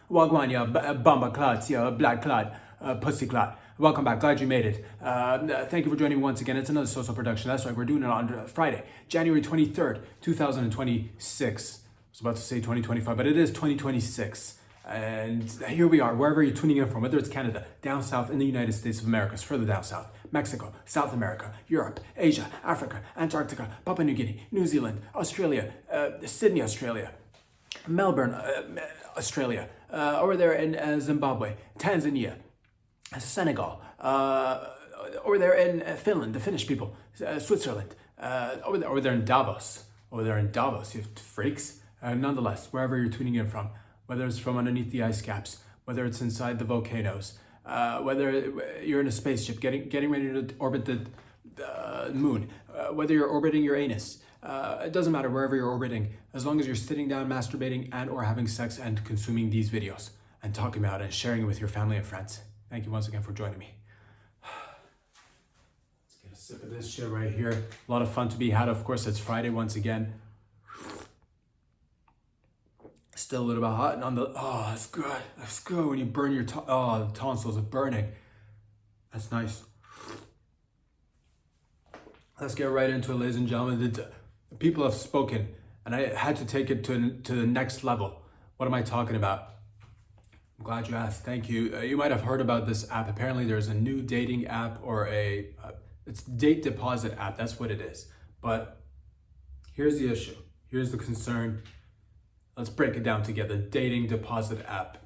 Wagwan, ya bomba clots, ya black clot, pussy clot. Welcome back. Glad you made it. Thank you for joining me once again. It's another social production. That's right. We're doing it on Friday, January 23rd, 2026. I was about to say 2025, but it is 2026. And here we are, wherever you're tuning in from, whether it's Canada, down south in the United States of America, further down south, Mexico, South America, Europe, Asia, Africa, Antarctica, Papua New Guinea, New Zealand, Australia, Sydney, Australia, Melbourne, Australia, over there in Zimbabwe, Tanzania, Senegal, over there in Finland, the Finnish people, Switzerland, over there in Davos, you freaks. Nonetheless, wherever you're tuning in from, whether it's from underneath the ice caps, whether it's inside the volcanoes, whether you're in a spaceship getting ready to orbit the moon, whether you're orbiting Uranus, it doesn't matter wherever you're orbiting, as long as you're sitting down, masturbating, and or having sex and consuming these videos and talking about it and sharing it with your family and friends. Thank you once again for joining me. Let's get a sip of this shit right here. A lot of fun to be had. Of course, it's Friday once again. Still a little bit hot and on the, oh, that's good. That's good when you burn your, the tonsils are burning. That's nice. Let's get right into it, ladies and gentlemen. The people have spoken and I had to take it to the next level. What am I talking about? I'm glad you asked. Thank you. You might have heard about this app. Apparently there's a new dating app or it's date deposit app. That's what it is. But here's the issue. Here's the concern. Let's break it down together. Dating deposit app.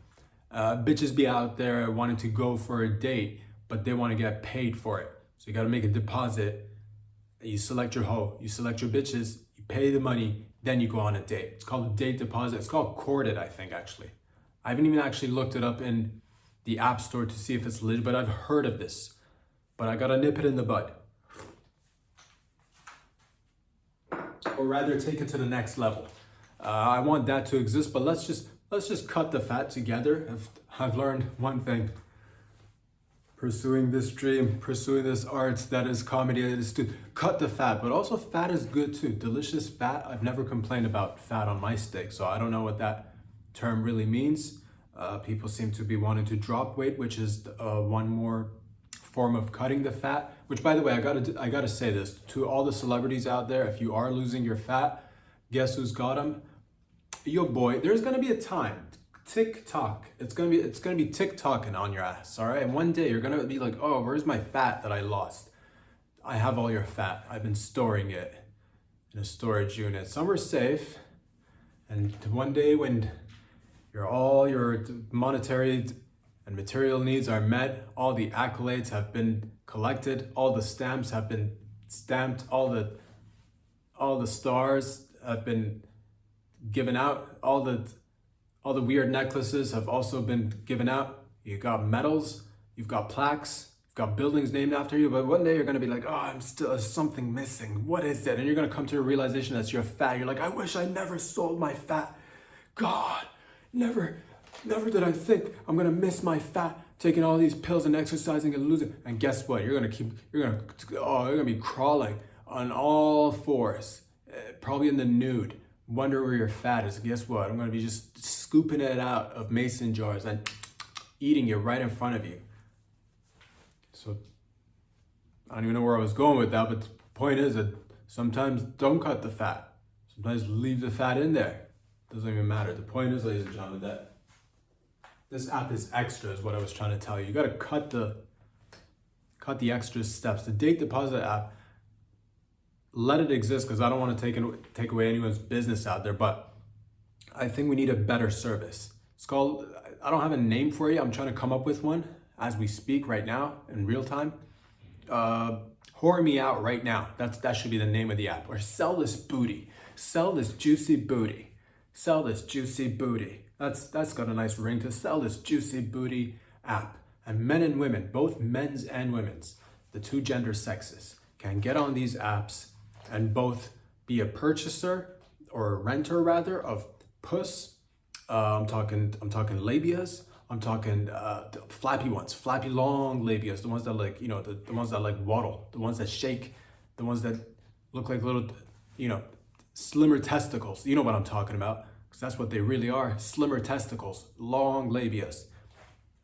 Bitches be out there wanting to go for a date, but they want to get paid for it. So you got to make a deposit. You select your hoe. You select your bitches. You pay the money. Then you go on a date. It's called a date deposit. It's called Courted, I think, actually. I haven't even actually looked it up in the app store to see if it's legit, but I've heard of this. But I got to nip it in the bud. Or rather, take it to the next level. I want that to exist, but let's just cut the fat together. I've learned one thing. Pursuing this dream, pursuing this art that is comedy, is to cut the fat, but also fat is good too. Delicious fat. I've never complained about fat on my steak, so I don't know what that term really means. People seem to be wanting to drop weight, which is one more form of cutting the fat. Which, by the way, I gotta say this to all the celebrities out there: if you are losing your fat, guess who's got them? Yo, boy. There's gonna be a time. TikTok. It's gonna be TikToking on your ass. All right. And one day you're gonna be like, oh, where's my fat that I lost? I have all your fat. I've been storing it in a storage unit. Somewhere safe. And one day when all your monetary and material needs are met, all the accolades have been collected, all the stamps have been stamped, all the stars have been given out, all the weird necklaces have also been given out. You got medals, you've got plaques, you've got buildings named after you, but one day you're gonna be like, oh, there's something missing. What is it? And you're gonna come to a realization that you're fat. You're like, I wish I never sold my fat. God, never did I think I'm gonna miss my fat, taking all these pills and exercising and losing. And guess what? You're gonna be crawling on all fours, probably in the nude. Wonder where your fat is. Guess what? I'm gonna be just scooping it out of mason jars and eating it right in front of you. So I don't even know where I was going with that, but the point is that sometimes don't cut the fat. Sometimes leave the fat in there. Doesn't even matter. The point is, ladies and gentlemen, that this app is extra, is what I was trying to tell you. You gotta cut the extra steps. The date deposit app, let it exist, because I don't want to take away anyone's business out there, but I think we need a better service. It's called, I don't have a name for you. I'm trying to come up with one as we speak right now in real time. Whore me out right now. That should be the name of the app. Or sell this booty. Sell this juicy booty. Sell this juicy booty. That's got a nice ring to sell this juicy booty app. And men and women, both men's and women's, the two gender sexes, can get on these apps and both be a purchaser or a renter rather of puss. I'm talking labias. I'm talking the flappy ones, flappy long labias, the ones that like, the ones that like waddle, the ones that shake, the ones that look like little, you know, slimmer testicles. You know what I'm talking about, because that's what they really are, slimmer testicles, long labias.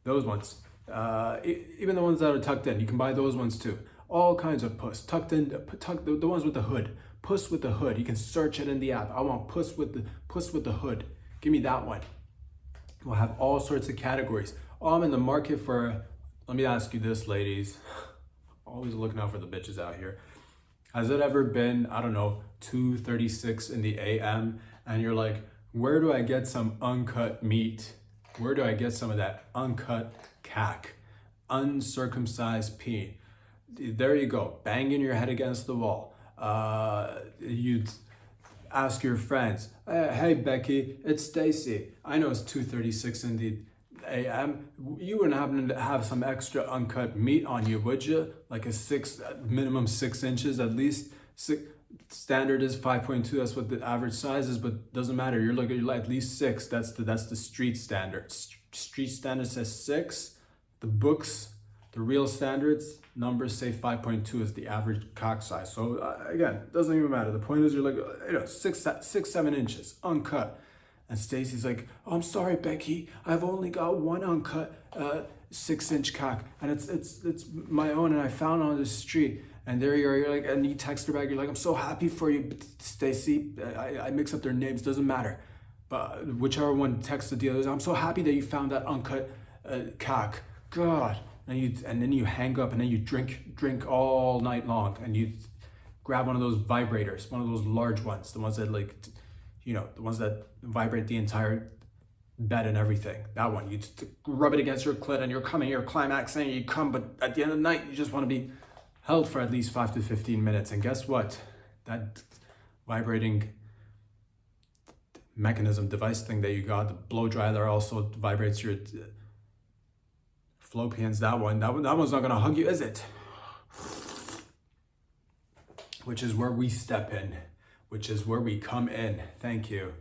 Those ones, even the ones that are tucked in, you can buy those ones too. All kinds of puss, tucked in, the ones with the hood, puss with the hood. You can search it in the app. I want puss with the hood. Give me that one. We'll have all sorts of categories. Oh, I'm in the market for, let me ask you this, ladies. Always looking out for the bitches out here. Has it ever been, I don't know, 2:36 in the AM and you're like, where do I get some uncut meat? Where do I get some of that uncut cack? Uncircumcised peen. There you go, banging your head against the wall. You'd ask your friends, hey Becky, it's Stacy. I know it's 2:36 in the AM. You wouldn't happen to have some extra uncut meat on you, would you? Like a minimum 6 inches at least. Standard is 5.2. That's what the average size is, but doesn't matter. You're at least 6. That's the street standard. Street standard says 6. The books, the real standards numbers say 5.2 is the average cock size. So again, doesn't even matter. The point is, you're like, you know, 7 inches uncut. And Stacy's like, oh, I'm sorry, Becky, I've only got one uncut 6-inch cock, and it's my own, and I found it on the street. And there you are, you're like, and you text her back, you're like, I'm so happy for you, Stacy. I mix up their names, doesn't matter. But whichever one texted the others, I'm so happy that you found that uncut cock. God. And then you hang up, and then you drink all night long, and you grab one of those vibrators, one of those large ones, the ones that like, you know, the ones that vibrate the entire bed and everything. That one, you just rub it against your clit and you're coming, you're climaxing, you come, but at the end of the night, you just want to be held for at least 5 to 15 minutes. And guess what? That vibrating mechanism device thing that you got, the blow dryer that also vibrates your fallopians, that one's not gonna hug you, is it? Which is where we step in. Which is where we come in. Thank you.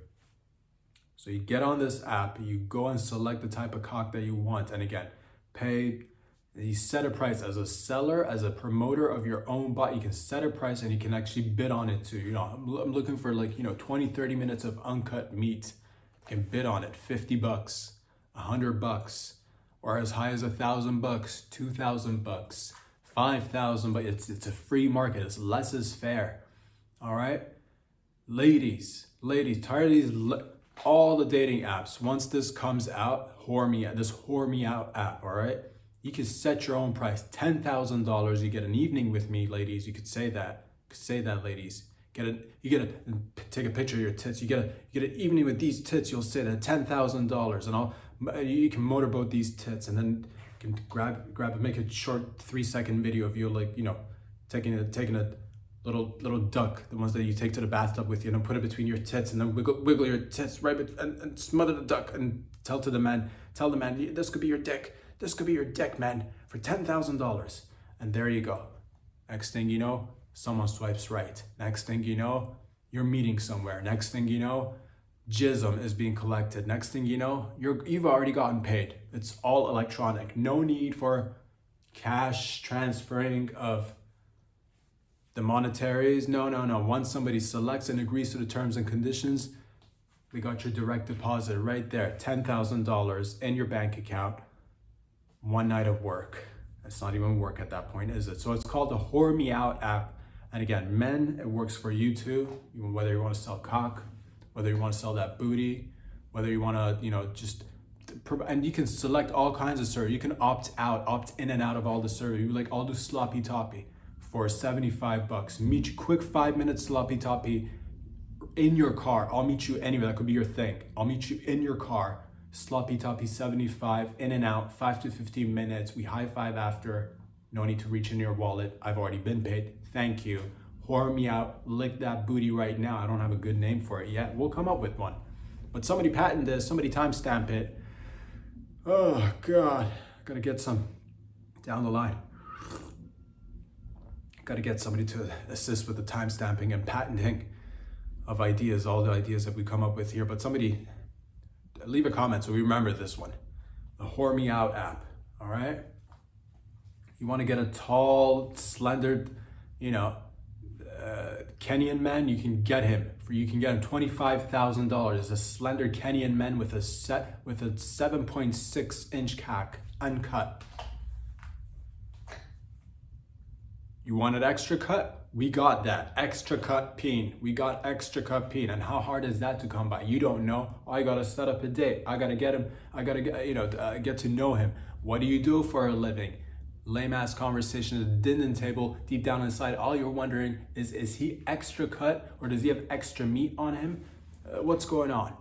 So you get on this app, you go and select the type of cock that you want, and again, pay, you set a price. As a seller, as a promoter of your own bot, you can set a price and you can actually bid on it too. You know, I'm looking for like, you know, 20-30 minutes of uncut meat. You can bid on it, $50, $100, or as high as $1,000, $2,000, $5,000, but it's a free market. It's less is fair. All right. Ladies, tired of these, all the dating apps. Once this comes out, this Whore Me Out app, all right? You can set your own price, $10,000. You get an evening with me, ladies. You could say that. Ladies. You take a picture of your tits. You get an evening with these tits. You'll say that $10,000, and you can motorboat these tits, and then you can grab make a short 3-second video of you, like, you know, taking a little duck, the ones that you take to the bathtub with you, and then put it between your tits, and then wiggle your tits right, and smother the duck, and tell the man, this could be your dick, man, for $10,000. And there you go. Next thing you know, someone swipes right. Next thing you know, you're meeting somewhere. Next thing you know, jism is being collected. Next thing you know, you've already gotten paid. It's all electronic. No need for cash transferring of the monetaries. No. Once somebody selects and agrees to the terms and conditions, we got your direct deposit right there, $10,000 in your bank account. One night of work. It's not even work at that point, is it? So it's called the Whore Me Out app. And again, men, it works for you too. Whether you want to sell cock, whether you want to sell that booty, whether you want to, you know, and you can select all kinds of service. You can opt in and out of all the service. You like, I'll do sloppy toppy for $75. Meet you quick 5-minute sloppy toppy in your car. I'll meet you anywhere. That could be your thing. I'll meet you in your car. Sloppy toppy 75, in and out, 5 to 15 minutes. We high five after. No need to reach in your wallet. I've already been paid. Thank you. Whore me out. Lick that booty right now. I don't have a good name for it yet. We'll come up with one. But somebody patent this. Somebody timestamp it. Oh God. Gotta get some down the line. Got to get somebody to assist with the timestamping and patenting of ideas, all the ideas that we come up with here. But somebody leave a comment so we remember this one, the Whore Me Out app. All right. You want to get a tall, slender, you know, Kenyan man, you can get him $25,000. A slender Kenyan man with a 7.6-inch cack, uncut. You want an extra cut? We got that. Extra cut peen. We got extra cut peen. And how hard is that to come by? You don't know. I gotta set up a date. I gotta get him. I gotta get to know him. What do you do for a living? Lame ass conversation at the dinner table. Deep down inside, all you're wondering is he extra cut or does he have extra meat on him? What's going on?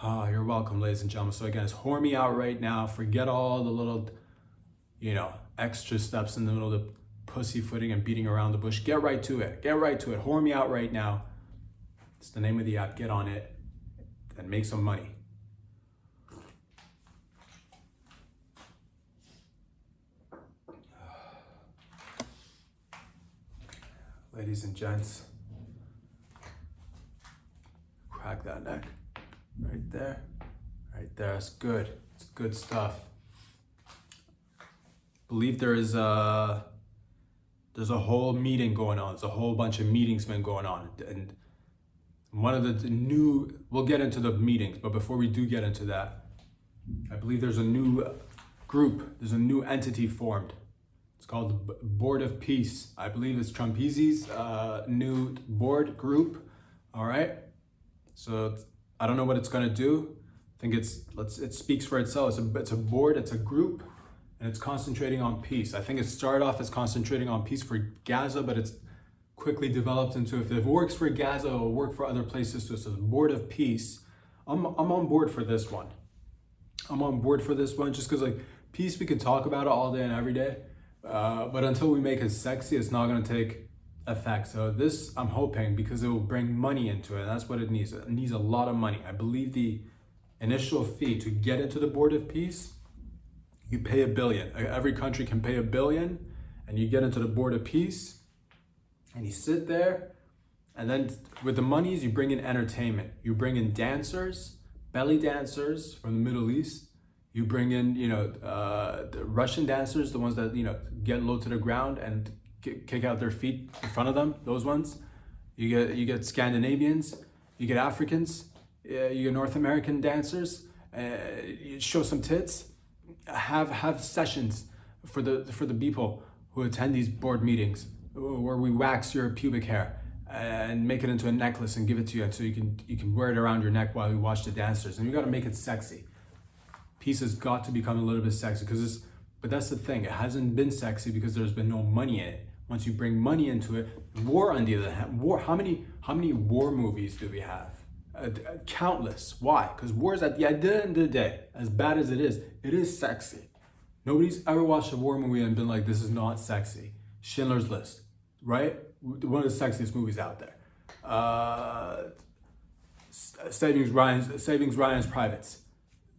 Ah, you're welcome, ladies and gentlemen. So again, it's whore me out right now. Forget all the little, extra steps in the middle of the pussyfooting and beating around the bush. Get right to it. Get right to it. Whore me out right now. It's the name of the app. Get on it and make some money. Ladies and gents, crack that neck. Right there. Right there. That's good. It's good stuff. Believe there's a whole meeting going on. There's a whole bunch of meetings been going on. And one of the new, we'll get into the meetings, but before we do get into that, I believe there's a new group, there's a new entity formed. It's called the Board of Peace. I believe it's Trumpezi's new board group. All right. So I don't know what it's gonna do. I think it speaks for itself. It's a board, it's a group, and it's concentrating on peace. I think it started off as concentrating on peace for Gaza, but it's quickly developed into, if it works for Gaza, it'll work for other places. So it's a Board of Peace. I'm on board for this one. I'm on board for this one just because peace, we can talk about it all day and every day. But until we make it sexy, it's not going to take effect. So this, I'm hoping, because it will bring money into it. And that's what it needs. It needs a lot of money. I believe the initial fee to get into the Board of Peace, you pay $1 billion. Every country can pay $1 billion, and you get into the Board of Peace, and you sit there, and then with the monies, you bring in entertainment. You bring in dancers, belly dancers from the Middle East. You bring in, the Russian dancers, the ones that, get low to the ground and kick out their feet in front of them, those ones. You get Scandinavians, you get Africans, you get North American dancers, you show some tits, have sessions for the people who attend these board meetings where we wax your pubic hair and make it into a necklace and give it to you, and so you can wear it around your neck while we watch the dancers. And you got to make it sexy. Peace has got to become a little bit sexy but that's the thing. It hasn't been sexy because there's been no money in it. Once you bring money into it, war on the other hand, how many war movies do we have? Countless. Why? Because war is at the end of the day, as bad as it is sexy. Nobody's ever watched a war movie and been like, this is not sexy. Schindler's List, right? One of the sexiest movies out there. Savings Ryan's Privates.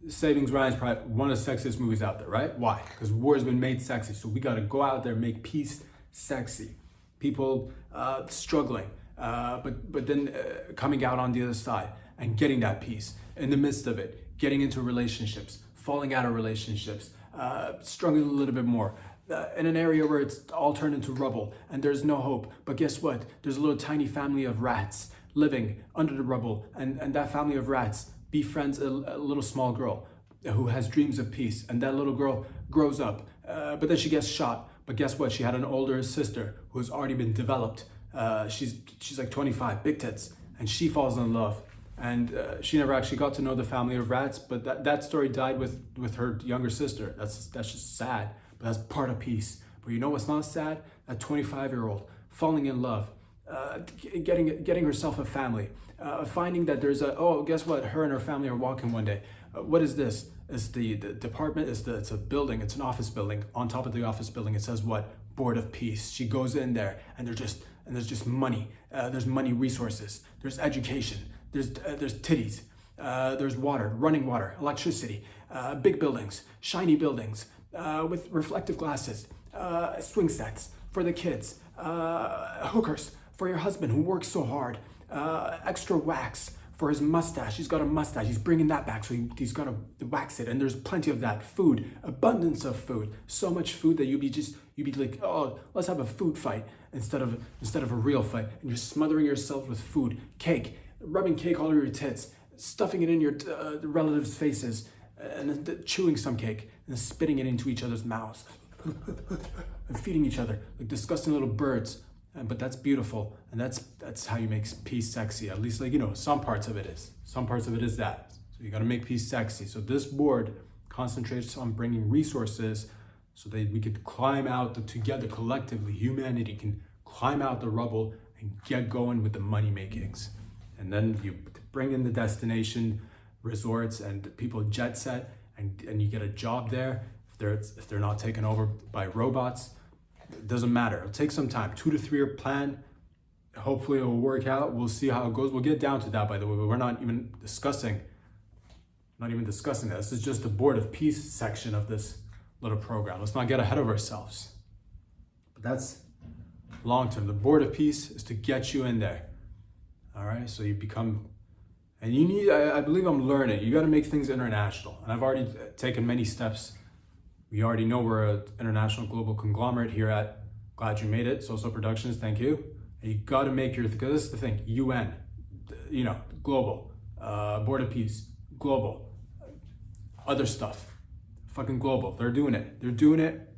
Savings Ryan's Private, one of the sexiest movies out there, right? Why? Because war has been made sexy. So we got to go out there and make peace sexy. People struggling, but then coming out on the other side and getting that peace. In the midst of it, getting into relationships, falling out of relationships, struggling a little bit more. In an area where it's all turned into rubble and there's no hope. But guess what? There's a little tiny family of rats living under the rubble, and that family of rats befriends a little small girl who has dreams of peace, and that little girl grows up, but then she gets shot. But guess what? She had an older sister who has already been developed. She's like 25, big tits, and she falls in love. And she never actually got to know the family of rats, but that story died with her younger sister. That's just sad, but that's part of peace. But you know what's not sad? That 25-year-old falling in love, getting herself a family. Finding that there's guess what? Her and her family are walking one day. What is this? It's the department. It's a building. It's an office building. On top of the office building, it says what? Board of Peace. She goes in there, and there's just money. There's money, resources. There's education. There's titties. There's water, running water, electricity. Big buildings, shiny buildings with reflective glasses. Swing sets for the kids. Hookers for your husband who works so hard. Extra wax for his mustache. He's got a mustache. He's bringing that back, so he's got to wax it. And there's plenty of that food, abundance of food, so much food that you'd be like, oh, let's have a food fight instead of a real fight. And you're smothering yourself with food, cake, rubbing cake all over your tits, stuffing it in your relatives' faces, and then chewing some cake and then spitting it into each other's mouths and feeding each other like disgusting little birds. But that's beautiful, and that's how you make peace sexy. At least, like, you know, some parts of it is. Some parts of it is that. So you got to make peace sexy. So this board concentrates on bringing resources so that we could climb out together collectively. Humanity can climb out the rubble and get going with the money makings. And then you bring in the destination resorts and people jet set, and you get a job there. If they're not taken over by robots, it doesn't matter. It'll take some time, 2 to 3 year plan. Hopefully it will work out. We'll see how it goes. We'll get down to that, by the way, but we're not even discussing that. This is just the Board of Peace section of this little program. Let's not get ahead of ourselves. But that's long term. The Board of Peace is to get you in there. All right, so you become, and you need, I believe I'm learning, you got to make things international. And I've already taken many steps. We already know we're an international global conglomerate here at Glad You Made It, Social Productions, thank you. And you got to make your, because this is the thing, UN, you know, global, Board of Peace, global, other stuff, fucking global. They're doing it,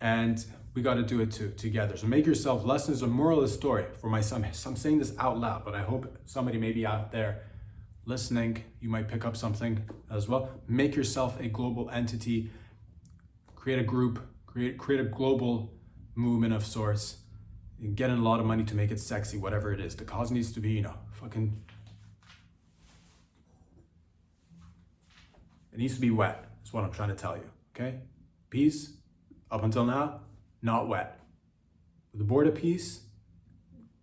and we got to do it too, together. So make yourself, lessons of moral of the story for my son. I'm saying this out loud, but I hope somebody maybe out there listening, you might pick up something as well. Make yourself a global entity. Create a group, create a global movement of sorts. You get in a lot of money to make it sexy, whatever it is. The cause needs to be, you know, fucking, it needs to be wet. That's what I'm trying to tell you, okay? Peace, up until now, not wet. With the Board of Peace,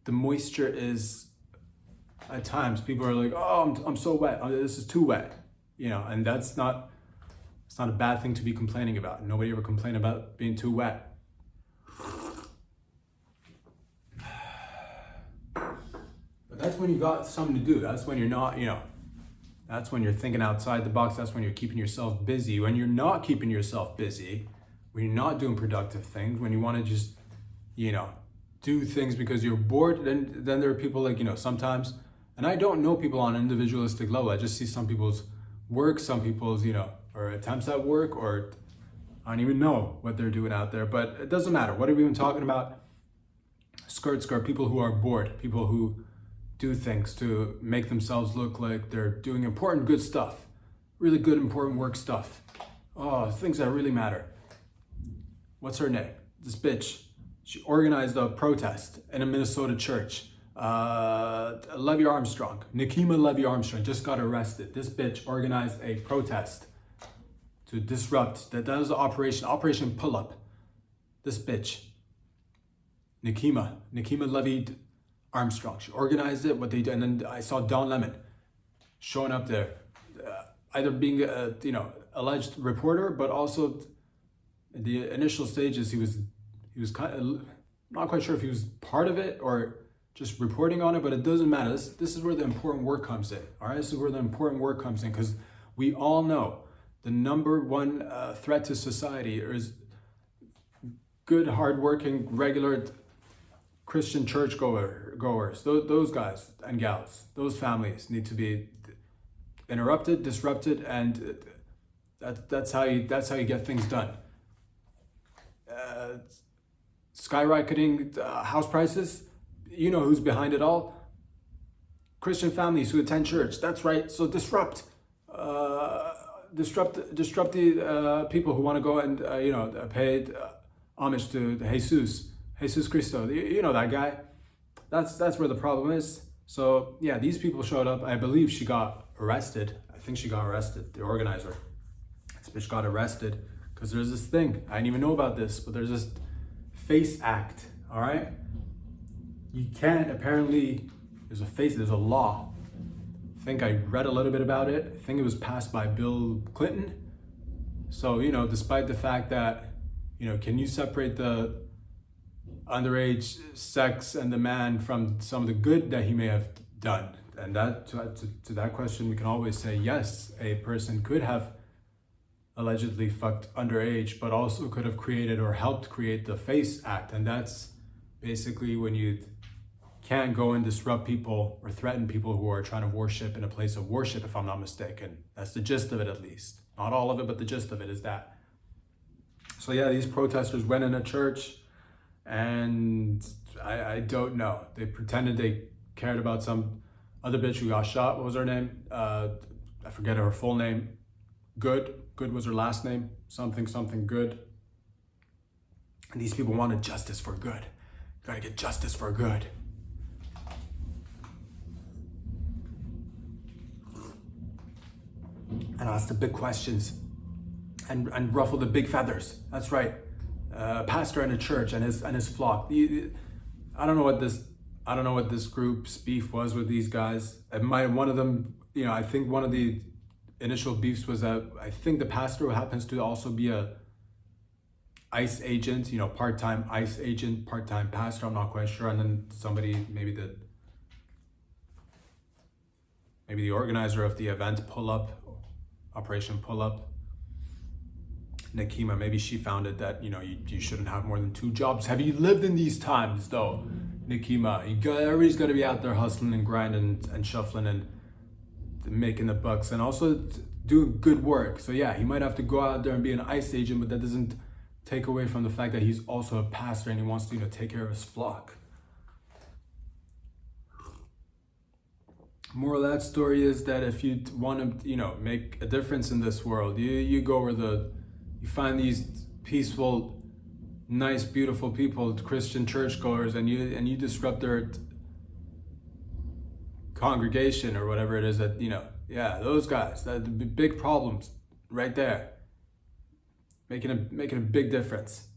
the moisture is, at times, people are like, oh, I'm so wet. Oh, this is too wet, you know, and it's not a bad thing to be complaining about. Nobody ever complained about being too wet. But that's when you got something to do. That's when you're not, you know, that's when you're thinking outside the box. That's when you're keeping yourself busy. When you're not keeping yourself busy, when you're not doing productive things, when you want to just, you know, do things because you're bored, then there are people like, you know, sometimes, and I don't know people on an individualistic level. I just see some people's work, some people's, you know, or attempts at work, or I don't even know what they're doing out there, but it doesn't matter. What are we even talking about? Skirt, people who are bored, people who do things to make themselves look like they're doing important, good stuff, really good, important work stuff. Oh, things that really matter. What's her name? This bitch. She organized a protest in a Minnesota church. Levy Armstrong, Nikema Levy Armstrong just got arrested. This bitch organized a protest to disrupt, that was the Operation Pull-Up. This bitch, Nikema Levy Armstrong, she organized it, what they did, and then I saw Don Lemon showing up there, either being a, you know, alleged reporter, but also in the initial stages, he was kind of, not quite sure if he was part of it or just reporting on it, but it doesn't matter. This is where the important work comes in, all right? This is where the important work comes in, because we all know the number one threat to society is good, hardworking, regular Christian churchgoers. Those guys and gals, those families need to be interrupted, disrupted, and that's how you get things done. Skyrocketing house prices, you know who's behind it all. Christian families who attend church. That's right. So disrupt the people who want to go and pay homage to Jesus Cristo. You know that guy. That's where the problem is. So yeah, these people showed up. I believe she got arrested. I think she got arrested. The organizer, this bitch got arrested because there's this thing. I didn't even know about this, but there's this FACE Act. All right. You can't, apparently, there's a law. I think I read a little bit about it. I think it was passed by Bill Clinton. So, despite the fact that, can you separate the underage sex and the man from some of the good that he may have done? and that to that question, we can always say yes, a person could have allegedly fucked underage, but also could have created or helped create the FACE Act, and that's basically when you can't go and disrupt people or threaten people who are trying to worship in a place of worship, if I'm not mistaken. That's the gist of it, at least. Not all of it, but the gist of it is that. So yeah, these protesters went in a church, and I don't know. They pretended they cared about some other bitch who got shot. What was her name? I forget her full name. Good was her last name. Something Good. And these people wanted justice for Good. You gotta get justice for Good. And ask the big questions and ruffle the big feathers. That's right. Pastor in a church and his flock. I don't know what this group's beef was with these guys. One of them, I think one of the initial beefs was that I think the pastor happens to also be a ICE agent, part-time ICE agent, part-time pastor, I'm not quite sure. And then somebody, maybe the organizer of the event, Operation Pull Up, Nikima, maybe she found it that, you shouldn't have more than 2 jobs. Have you lived in these times though, Nikima? Everybody's got to be out there hustling and grinding and shuffling and making the bucks and also doing good work. So yeah, he might have to go out there and be an ICE agent, but that doesn't take away from the fact that he's also a pastor and he wants to, take care of his flock. Moral of that story is that if you want to, make a difference in this world, you go where you find these peaceful, nice, beautiful people, Christian churchgoers, and you disrupt their congregation or whatever it is that, those guys, that the big problems right there, making a big difference.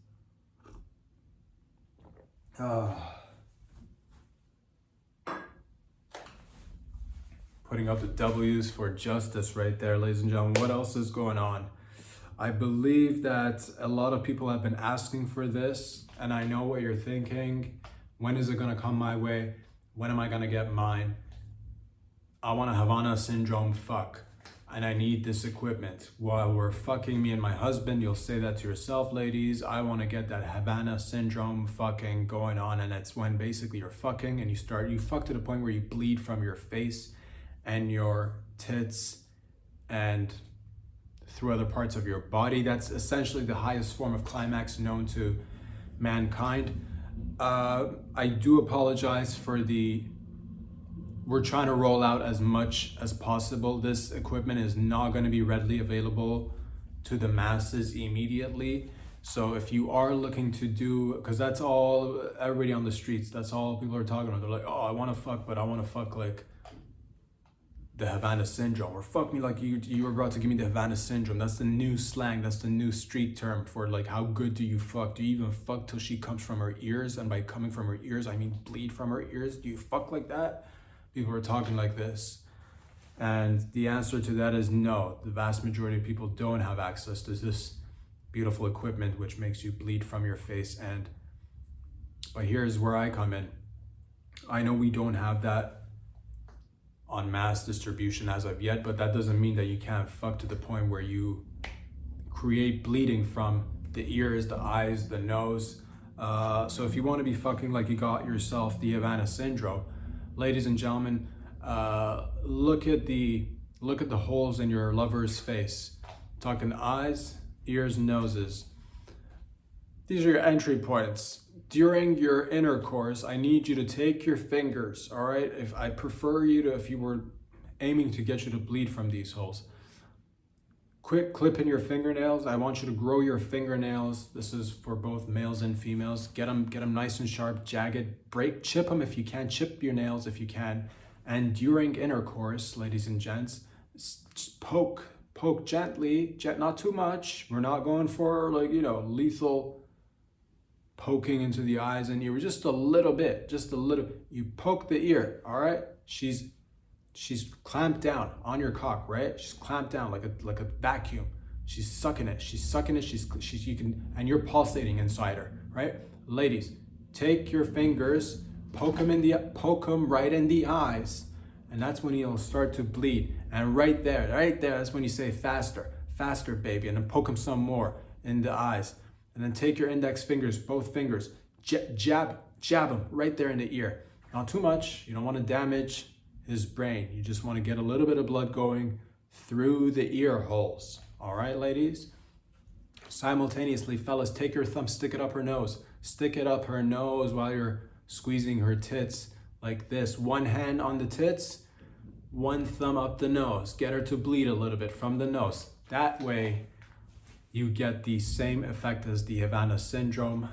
Putting up the W's for justice right there, ladies and gentlemen. What else is going on? I believe that a lot of people have been asking for this, and I know what you're thinking. When is it gonna come my way? When am I gonna get mine? I want a Havana syndrome fuck, and I need this equipment. While we're fucking, me and my husband, you'll say that to yourself, ladies. I wanna get that Havana syndrome fucking going on, and it's when basically you're fucking and you fuck to the point where you bleed from your face and your tits and through other parts of your body. That's essentially the highest form of climax known to mankind. I do apologize for we're trying to roll out as much as possible. This equipment is not going to be readily available to the masses immediately. So if you are looking to because that's all everybody on the streets, that's all people are talking about. They're like, oh, I want to fuck, but I want to fuck like the Havana syndrome, or fuck me like you were about to give me the Havana syndrome. That's the new slang, that's the new street term for like, how good do you fuck? Do you even fuck till she comes from her ears? And by coming from her ears, I mean bleed from her ears. Do you fuck like that? People are talking like this. And the answer to that is no. The vast majority of people don't have access to this beautiful equipment which makes you bleed from your face. But here's where I come in. I know we don't have that on mass distribution as of yet, but that doesn't mean that you can't fuck to the point where you create bleeding from the ears, the eyes, the nose. So if you want to be fucking like you got yourself the Havana syndrome, ladies and gentlemen, look at the holes in your lover's face. I'm talking eyes, ears, noses. These are your entry points. During your intercourse, I need you to take your fingers, all right? If you were aiming to get you to bleed from these holes, quick clip in your fingernails. I want you to grow your fingernails. This is for both males and females. Get them nice and sharp, jagged. Chip them if you can. Chip your nails if you can. And during intercourse, ladies and gents, just poke gently, not too much. We're not going for lethal poking into the eyes and ear, just a little. You poke the ear, all right? She's clamped down on your cock, right? She's clamped down like a vacuum. She's sucking it. And you're pulsating inside her, right? Ladies, take your fingers, poke them right in the eyes, And that's when he'll start to bleed. And right there, that's when you say faster, faster, baby. And then poke him some more in the eyes. And then take your index fingers, both fingers, jab him right there in the ear. Not too much. You don't want to damage his brain. You just want to get a little bit of blood going through the ear holes. All right, ladies? Simultaneously, fellas, take your thumb, stick it up her nose. Stick it up her nose while you're squeezing her tits like this. One hand on the tits, one thumb up the nose. Get her to bleed a little bit from the nose. That way, you get the same effect as the Havana syndrome.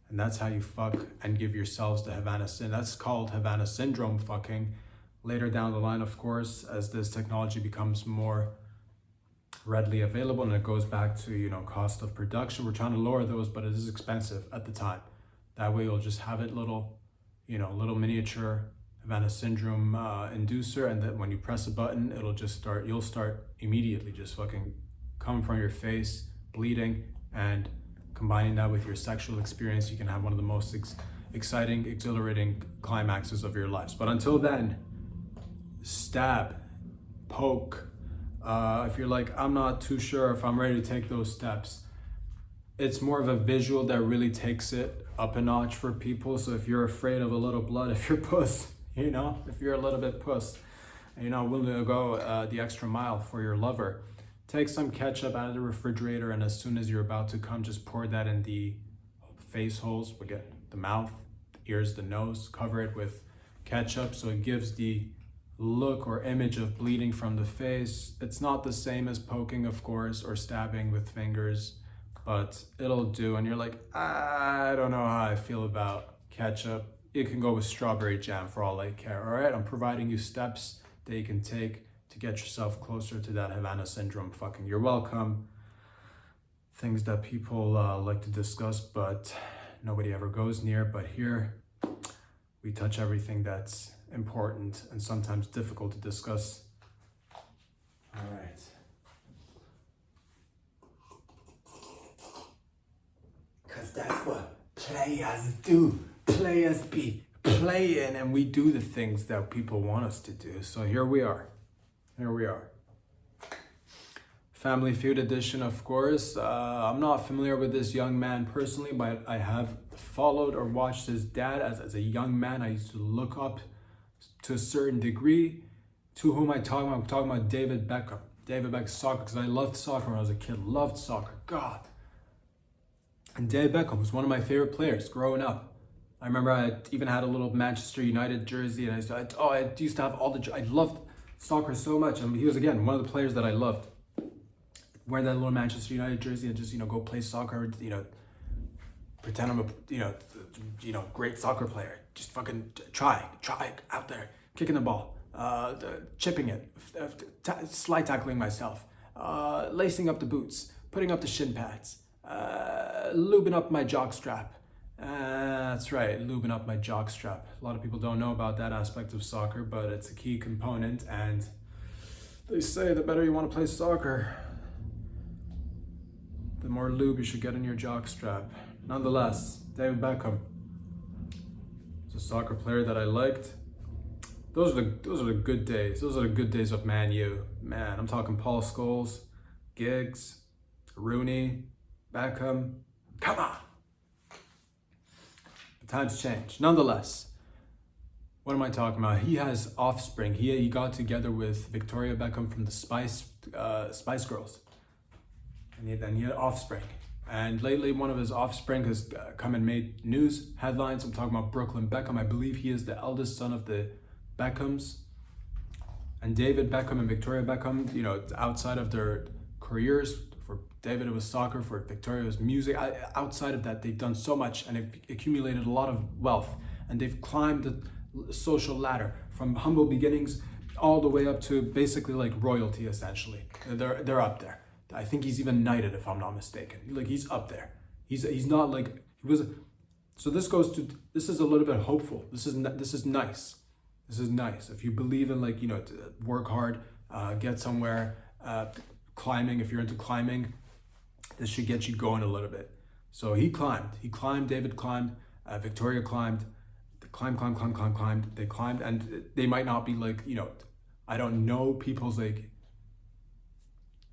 And that's how you fuck and give yourselves the Havana syndrome. That's called Havana syndrome fucking. Later down the line, of course, as this technology becomes more readily available and it goes back to, you know, cost of production, we're trying to lower those, but it is expensive at the time. That way you'll just have it little miniature Havana syndrome inducer, and then when you press a button, you'll start immediately just fucking coming from your face, bleeding, and combining that with your sexual experience, you can have one of the most exciting, exhilarating climaxes of your lives. But until then, stab, poke. If you're like, I'm not too sure if I'm ready to take those steps, it's more of a visual that really takes it up a notch for people. So if you're afraid of a little blood, if you're puss, you know, if you're a little bit puss, and you're not willing to go the extra mile for your lover, take some ketchup out of the refrigerator, and as soon as you're about to come, just pour that in the face holes. We get the mouth, the ears, the nose, cover it with ketchup so it gives the look or image of bleeding from the face. It's not the same as poking, of course, or stabbing with fingers, but it'll do. And you're like, I don't know how I feel about ketchup. You can go with strawberry jam for all I care. All right, I'm providing you steps that you can take to get yourself closer to that Havana syndrome fucking. You're welcome. Things that people like to discuss, but nobody ever goes near. But here, we touch everything that's important and sometimes difficult to discuss. All right. Because that's what players do. Players be playing, and we do the things that people want us to do. So here we are. Here we are. Family Feud edition, of course. I'm not familiar with this young man personally, but I have followed or watched his dad as a young man. I used to look up to a certain degree. To whom I'm talking about David Beckham. David Beckham, soccer, because I loved soccer when I was a kid. Loved soccer. God. And David Beckham was one of my favorite players growing up. I remember I even had a little Manchester United jersey, and I used to have I loved soccer so much. And he was, again, one of the players that I loved. Wear that little Manchester United jersey and just, you know, go play soccer, you know, pretend I'm a great soccer player. Just fucking try out there, kicking the ball, chipping it, slide tackling myself, lacing up the boots, putting up the shin pads, lubing up my jock strap. That's right, lubing up my jock strap. A lot of people don't know about that aspect of soccer, but it's a key component, and they say the better you want to play soccer, the more lube you should get in your jock strap. Nonetheless, David Beckham is a soccer player that I liked. Those are the good days. Those are the good days of Man U. Man, I'm talking Paul Scholes, Giggs, Rooney, Beckham. Come on. The times change. Nonetheless, what am I talking about? He has offspring. He got together with Victoria Beckham from the Spice Girls. And then he had offspring. And lately, one of his offspring has come and made news headlines. I'm talking about Brooklyn Beckham. I believe he is the eldest son of the Beckhams. And David Beckham and Victoria Beckham, you know, outside of their careers, for David it was soccer, for Victoria it was music. Outside of that, they've done so much and they've accumulated a lot of wealth. And they've climbed the social ladder from humble beginnings all the way up to basically like royalty, essentially. They're up there. I think he's even knighted, if I'm not mistaken. Like, he's up there. He's not like he was. So this is a little bit hopeful. This is nice. This is nice. If you believe in, like, you know, work hard, get somewhere, climbing. If you're into climbing, this should get you going a little bit. So he climbed. David climbed. Victoria climbed. climbed. They climbed, and they might not be like, I don't know people's like,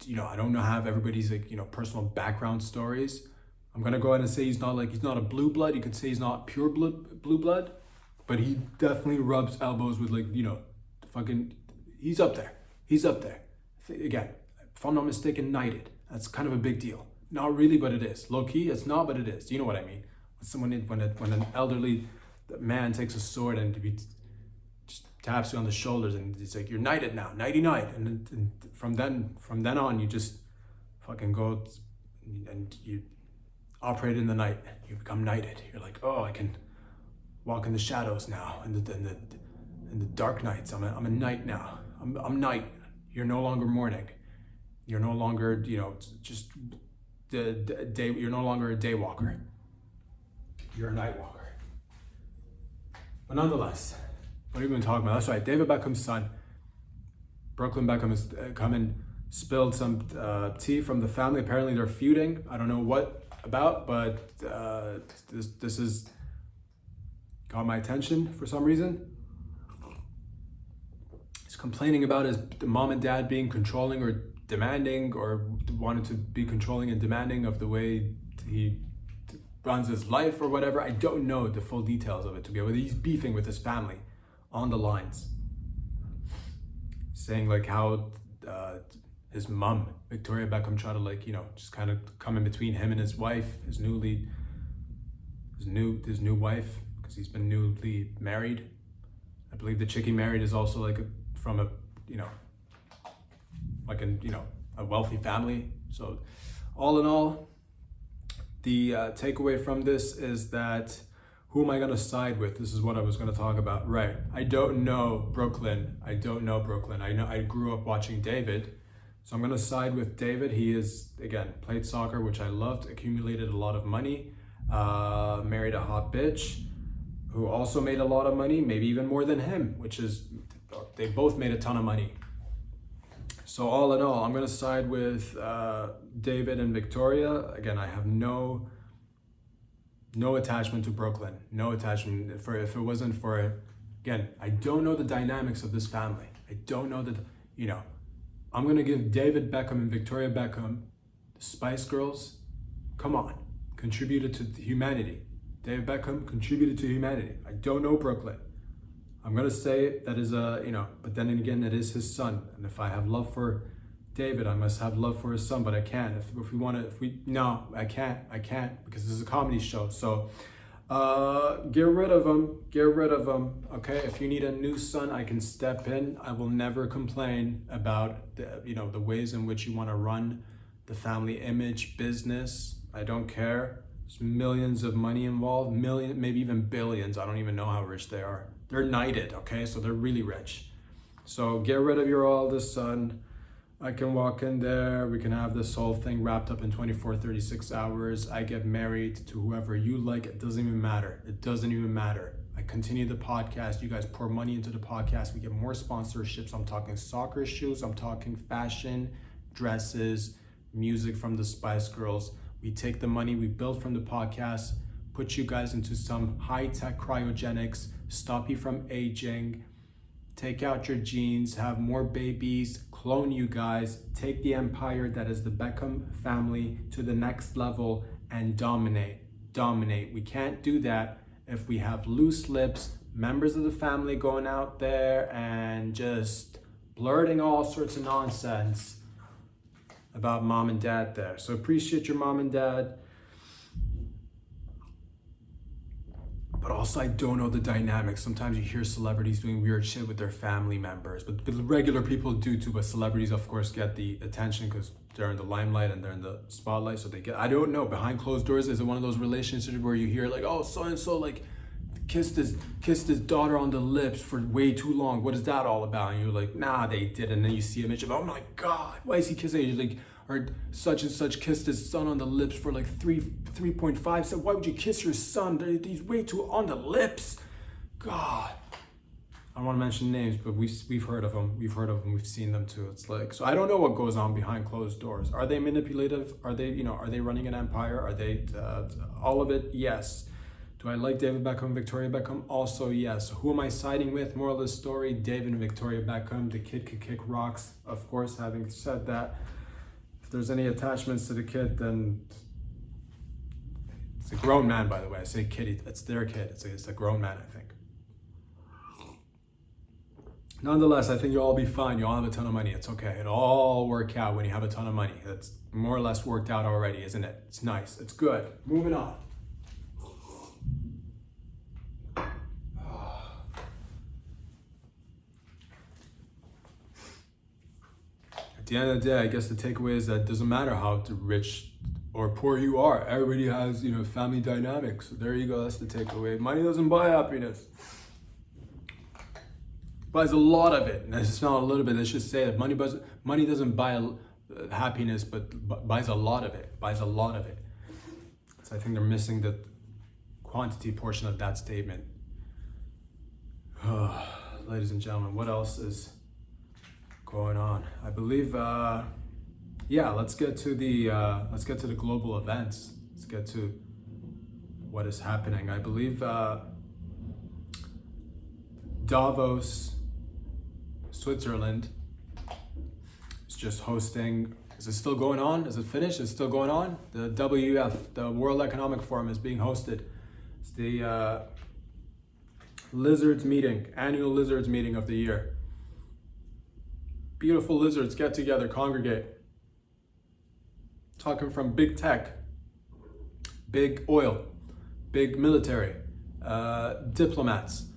I don't know have everybody's like, personal background stories. I'm gonna go ahead and say he's not a blue blood. You could say he's not pure blue blood, but he definitely rubs elbows with like, he's up there. He's up there. Again, if I'm not mistaken, knighted. That's kind of a big deal. Not really, but it is. Low key, it's not, but it is. You know what I mean? When an elderly man takes a sword and just taps you on the shoulders and he's like, you're knighted now, nighty night. And from then on, you just fucking go and you operate in the night. You become knighted. You're like, oh, I can walk in the shadows now, in the dark nights. I'm a knight now. I'm night. You're no longer morning. You're no longer, just the day. You're no longer a day walker. You're a night walker. But nonetheless, what have we been talking about? That's right. David Beckham's son, Brooklyn Beckham, has come and spilled some tea from the family. Apparently, they're feuding. I don't know what about, but this has got my attention for some reason. He's complaining about his mom and dad being controlling or demanding, or wanted to be controlling and demanding of the way he runs his life or whatever. I don't know the full details of it, to be honest. He's beefing with his family on the lines, saying like how his mom, Victoria Beckham, tried to just kind of come in between him and his wife, his new wife, because he's been newly married. I believe the chick he married is also from a wealthy family. So all in all, the takeaway from this is that who am I going to side with? This is what I was going to talk about. Right. I don't know Brooklyn. I know I grew up watching David. So I'm going to side with David. He is, again, played soccer, which I loved, accumulated a lot of money, married a hot bitch who also made a lot of money, maybe even more than him, which is, they both made a ton of money. So all in all, I'm going to side with David and Victoria. Again, I have no attachment to Brooklyn. No attachment. If it wasn't for, again, I don't know the dynamics of this family. I don't know that, I'm going to give David Beckham and Victoria Beckham, the Spice Girls, come on, contributed to humanity. David Beckham contributed to humanity. I don't know Brooklyn. I'm going to say that is but then again, it is his son. And if I have love for David, I must have love for his son, but I can't. No, I can't, because this is a comedy show. So get rid of him, okay? If you need a new son, I can step in. I will never complain about the ways in which you want to run the family image business. I don't care. There's millions of money involved, maybe even billions. I don't even know how rich they are. They're knighted, okay? So they're really rich. So get rid of your oldest son. I can walk in there. We can have this whole thing wrapped up in 24, 36 hours. I get married to whoever you like. It doesn't even matter. I continue the podcast. You guys pour money into the podcast. We get more sponsorships. I'm talking soccer shoes. I'm talking fashion, dresses, music from the Spice Girls. We take the money we build from the podcast, put you guys into some high-tech cryogenics, stop you from aging, take out your genes, have more babies, clone you guys, take the empire that is the Beckham family to the next level and dominate. We can't do that if we have loose lips, members of the family going out there and just blurting all sorts of nonsense about mom and dad there. So appreciate your mom and dad. But also, I don't know the dynamics. Sometimes you hear celebrities doing weird shit with their family members, but the regular people do too. But celebrities, of course, get the attention because they're in the limelight and they're in the spotlight. So they get, I don't know, behind closed doors, is it one of those relationships where you hear like, oh, so-and-so like kissed his daughter on the lips for way too long. What is that all about? And you're like, nah, they did. And then you see a image of, oh my God, why is he kissing? You're like, or such and such kissed his son on the lips for like 3.5. So why would you kiss your son? He's way too on the lips. God. I don't want to mention names, but we've heard of them. We've seen them too. It's like, so I don't know what goes on behind closed doors. Are they manipulative? Are they running an empire? Are they all of it? Yes. Do I like David Beckham, Victoria Beckham? Also, yes. Who am I siding with? Moral of the story, David and Victoria Beckham. The kid could kick rocks. Of course, having said that, if there's any attachments to the kid, then it's a grown man, by the way. I say kid, it's their kid. It's a grown man, I think. Nonetheless, I think you'll all be fine. You'll all have a ton of money. It's okay. It'll all work out when you have a ton of money. That's more or less worked out already, isn't it? It's nice. It's good. Moving on. At the end of the day, I guess the takeaway is that it doesn't matter how rich or poor you are. Everybody has, family dynamics. So there you go. That's the takeaway. Money doesn't buy happiness. Buys a lot of it. And it's not a little bit. Let's just say that money doesn't buy happiness, but buys a lot of it. Buys a lot of it. So I think they're missing the quantity portion of that statement. Ladies and gentlemen, what else is going on? I believe, let's get to the global events. Let's get to what is happening. I believe Davos, Switzerland is just hosting. Is it still going on? Is it finished? It's still going on? The WEF, the World Economic Forum, is being hosted. It's the lizards meeting, annual lizards meeting of the year. Beautiful lizards get together, congregate. Talking from big tech, big oil, big military, diplomats,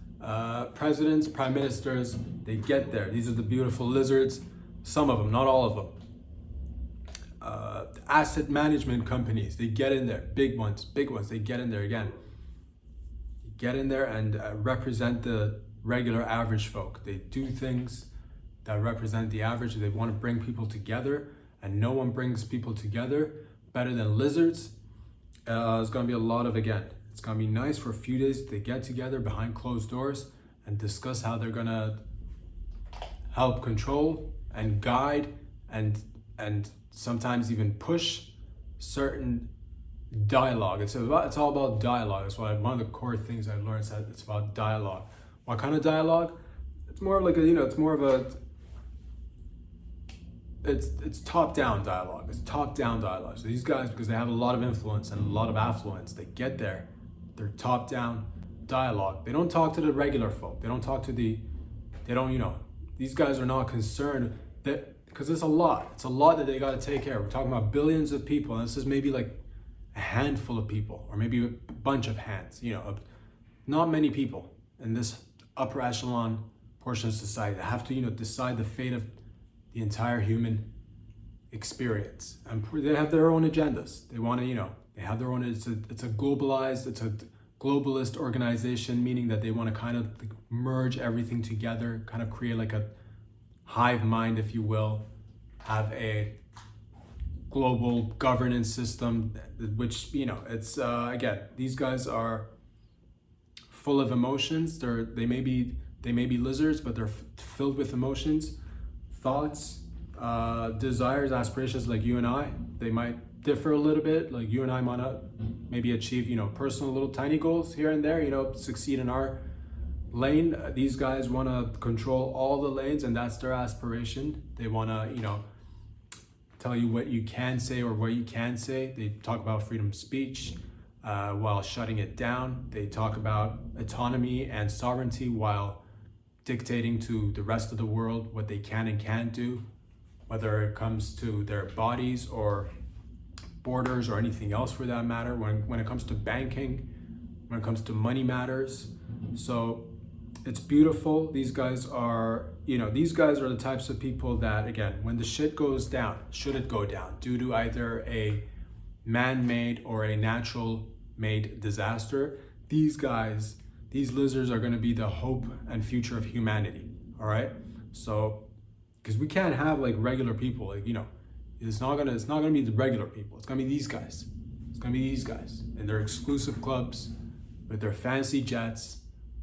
presidents, prime ministers, they get there. These are the beautiful lizards, some of them, not all of them. Asset management companies, they get in there, big ones, they get in there again. Get in there and represent the regular average folk. They do things that represent the average. They want to bring people together, and no one brings people together better than lizards. There's gonna be a lot of, again, it's gonna be nice for a few days. They get together behind closed doors and discuss how they're gonna help control and guide and sometimes even push certain dialogue. It's all about dialogue. That's why one of the core things I learned is that it's about dialogue. What kind of dialogue? It's more like it's top-down dialogue. It's top-down dialogue. So these guys, because they have a lot of influence and a lot of affluence, they get there. They're top-down dialogue. They don't talk to the regular folk. They don't talk to these guys are not concerned that, because it's a lot that they got to take care of. We're talking about billions of people, and this is maybe like a handful of people, or maybe a bunch of hands, not many people in this upper echelon portion of society that have to, decide the fate of the entire human experience. And they have their own agendas. They want to, they have their own, it's a globalist organization, meaning that they want to kind of merge everything together, kind of create like a hive mind, if you will, have a global governance system, which, it's, again, these guys are full of emotions. They may be lizards, but they're filled with emotions, thoughts, desires, aspirations, like you and I. They might differ a little bit. Like you and I might not maybe achieve, personal little tiny goals here and there, succeed in our lane. These guys want to control all the lanes, and that's their aspiration. They want to, tell you what you can say or what you can't say. They talk about freedom of speech while shutting it down. They talk about autonomy and sovereignty while dictating to the rest of the world what they can and can't do, whether it comes to their bodies or borders or anything else for that matter, when it comes to banking, when it comes to money matters. So it's beautiful. These guys are the types of people that, again, when the shit goes down, should it go down due to either a man-made or a natural-made disaster, these lizards are going to be the hope and future of humanity. All right. So, because we can't have like regular people, it's not gonna be the regular people. It's gonna be these guys. It's gonna be these guys in their exclusive clubs, with their fancy jets,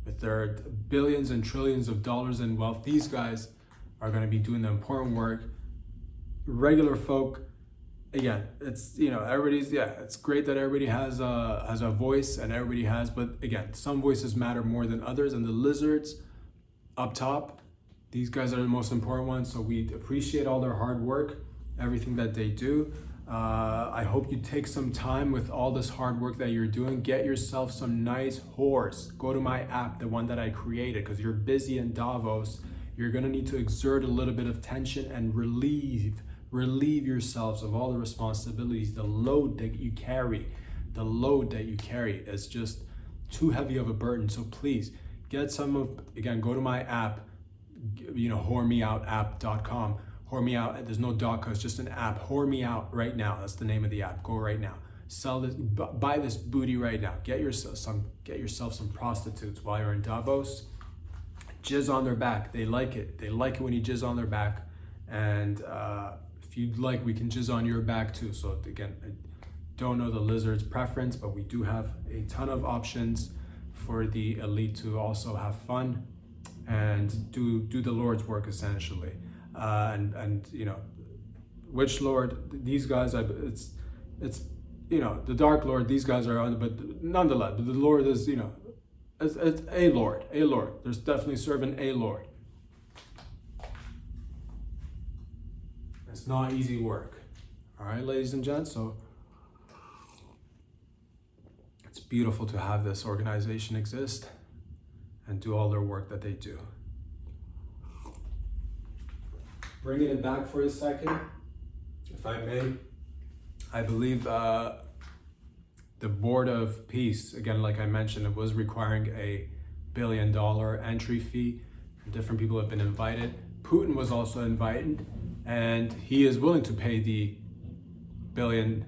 with their billions and trillions of dollars in wealth. These guys are gonna be doing the important work. Regular folk, again, it's, you know, everybody's, yeah, it's great that everybody has a voice and everybody has, but again, some voices matter more than others. And the lizards up top, these guys are the most important ones. So we appreciate all their hard work, everything that they do. I hope you take some time with all this hard work that you're doing. Get yourself some nice horse. Go to my app, the one that I created, because you're busy in Davos. You're gonna need to exert a little bit of tension and relieve yourselves of all the responsibilities, the load that you carry. The load that you carry is just too heavy of a burden. So please get some of, again, go to my app, you know, whoremeoutapp.com. Whore Me Out, there's no .co, it's just an app. Whore Me Out right now, that's the name of the app. Go right now. Sell this, buy this booty right now. Get yourself some prostitutes while you're in Davos. Jizz on their back. They like it. They like it when you jizz on their back. And if you'd like, we can jizz on your back too. So again, I don't know the lizard's preference, but we do have a ton of options for the elite to also have fun and do the Lord's work essentially. And you know, Witch Lord, these guys, it's you know, the Dark Lord, these guys are on, but nonetheless, the Lord is, you know, it's a Lord. There's definitely serving a Lord. It's not easy work. All right, ladies and gents, so it's beautiful to have this organization exist and do all their work that they do. Bringing it back for a second, if I may, I believe the Board of Peace, again, like I mentioned, it was requiring a $1 billion entry fee. Different people have been invited. Putin was also invited, and he is willing to pay the $1 billion,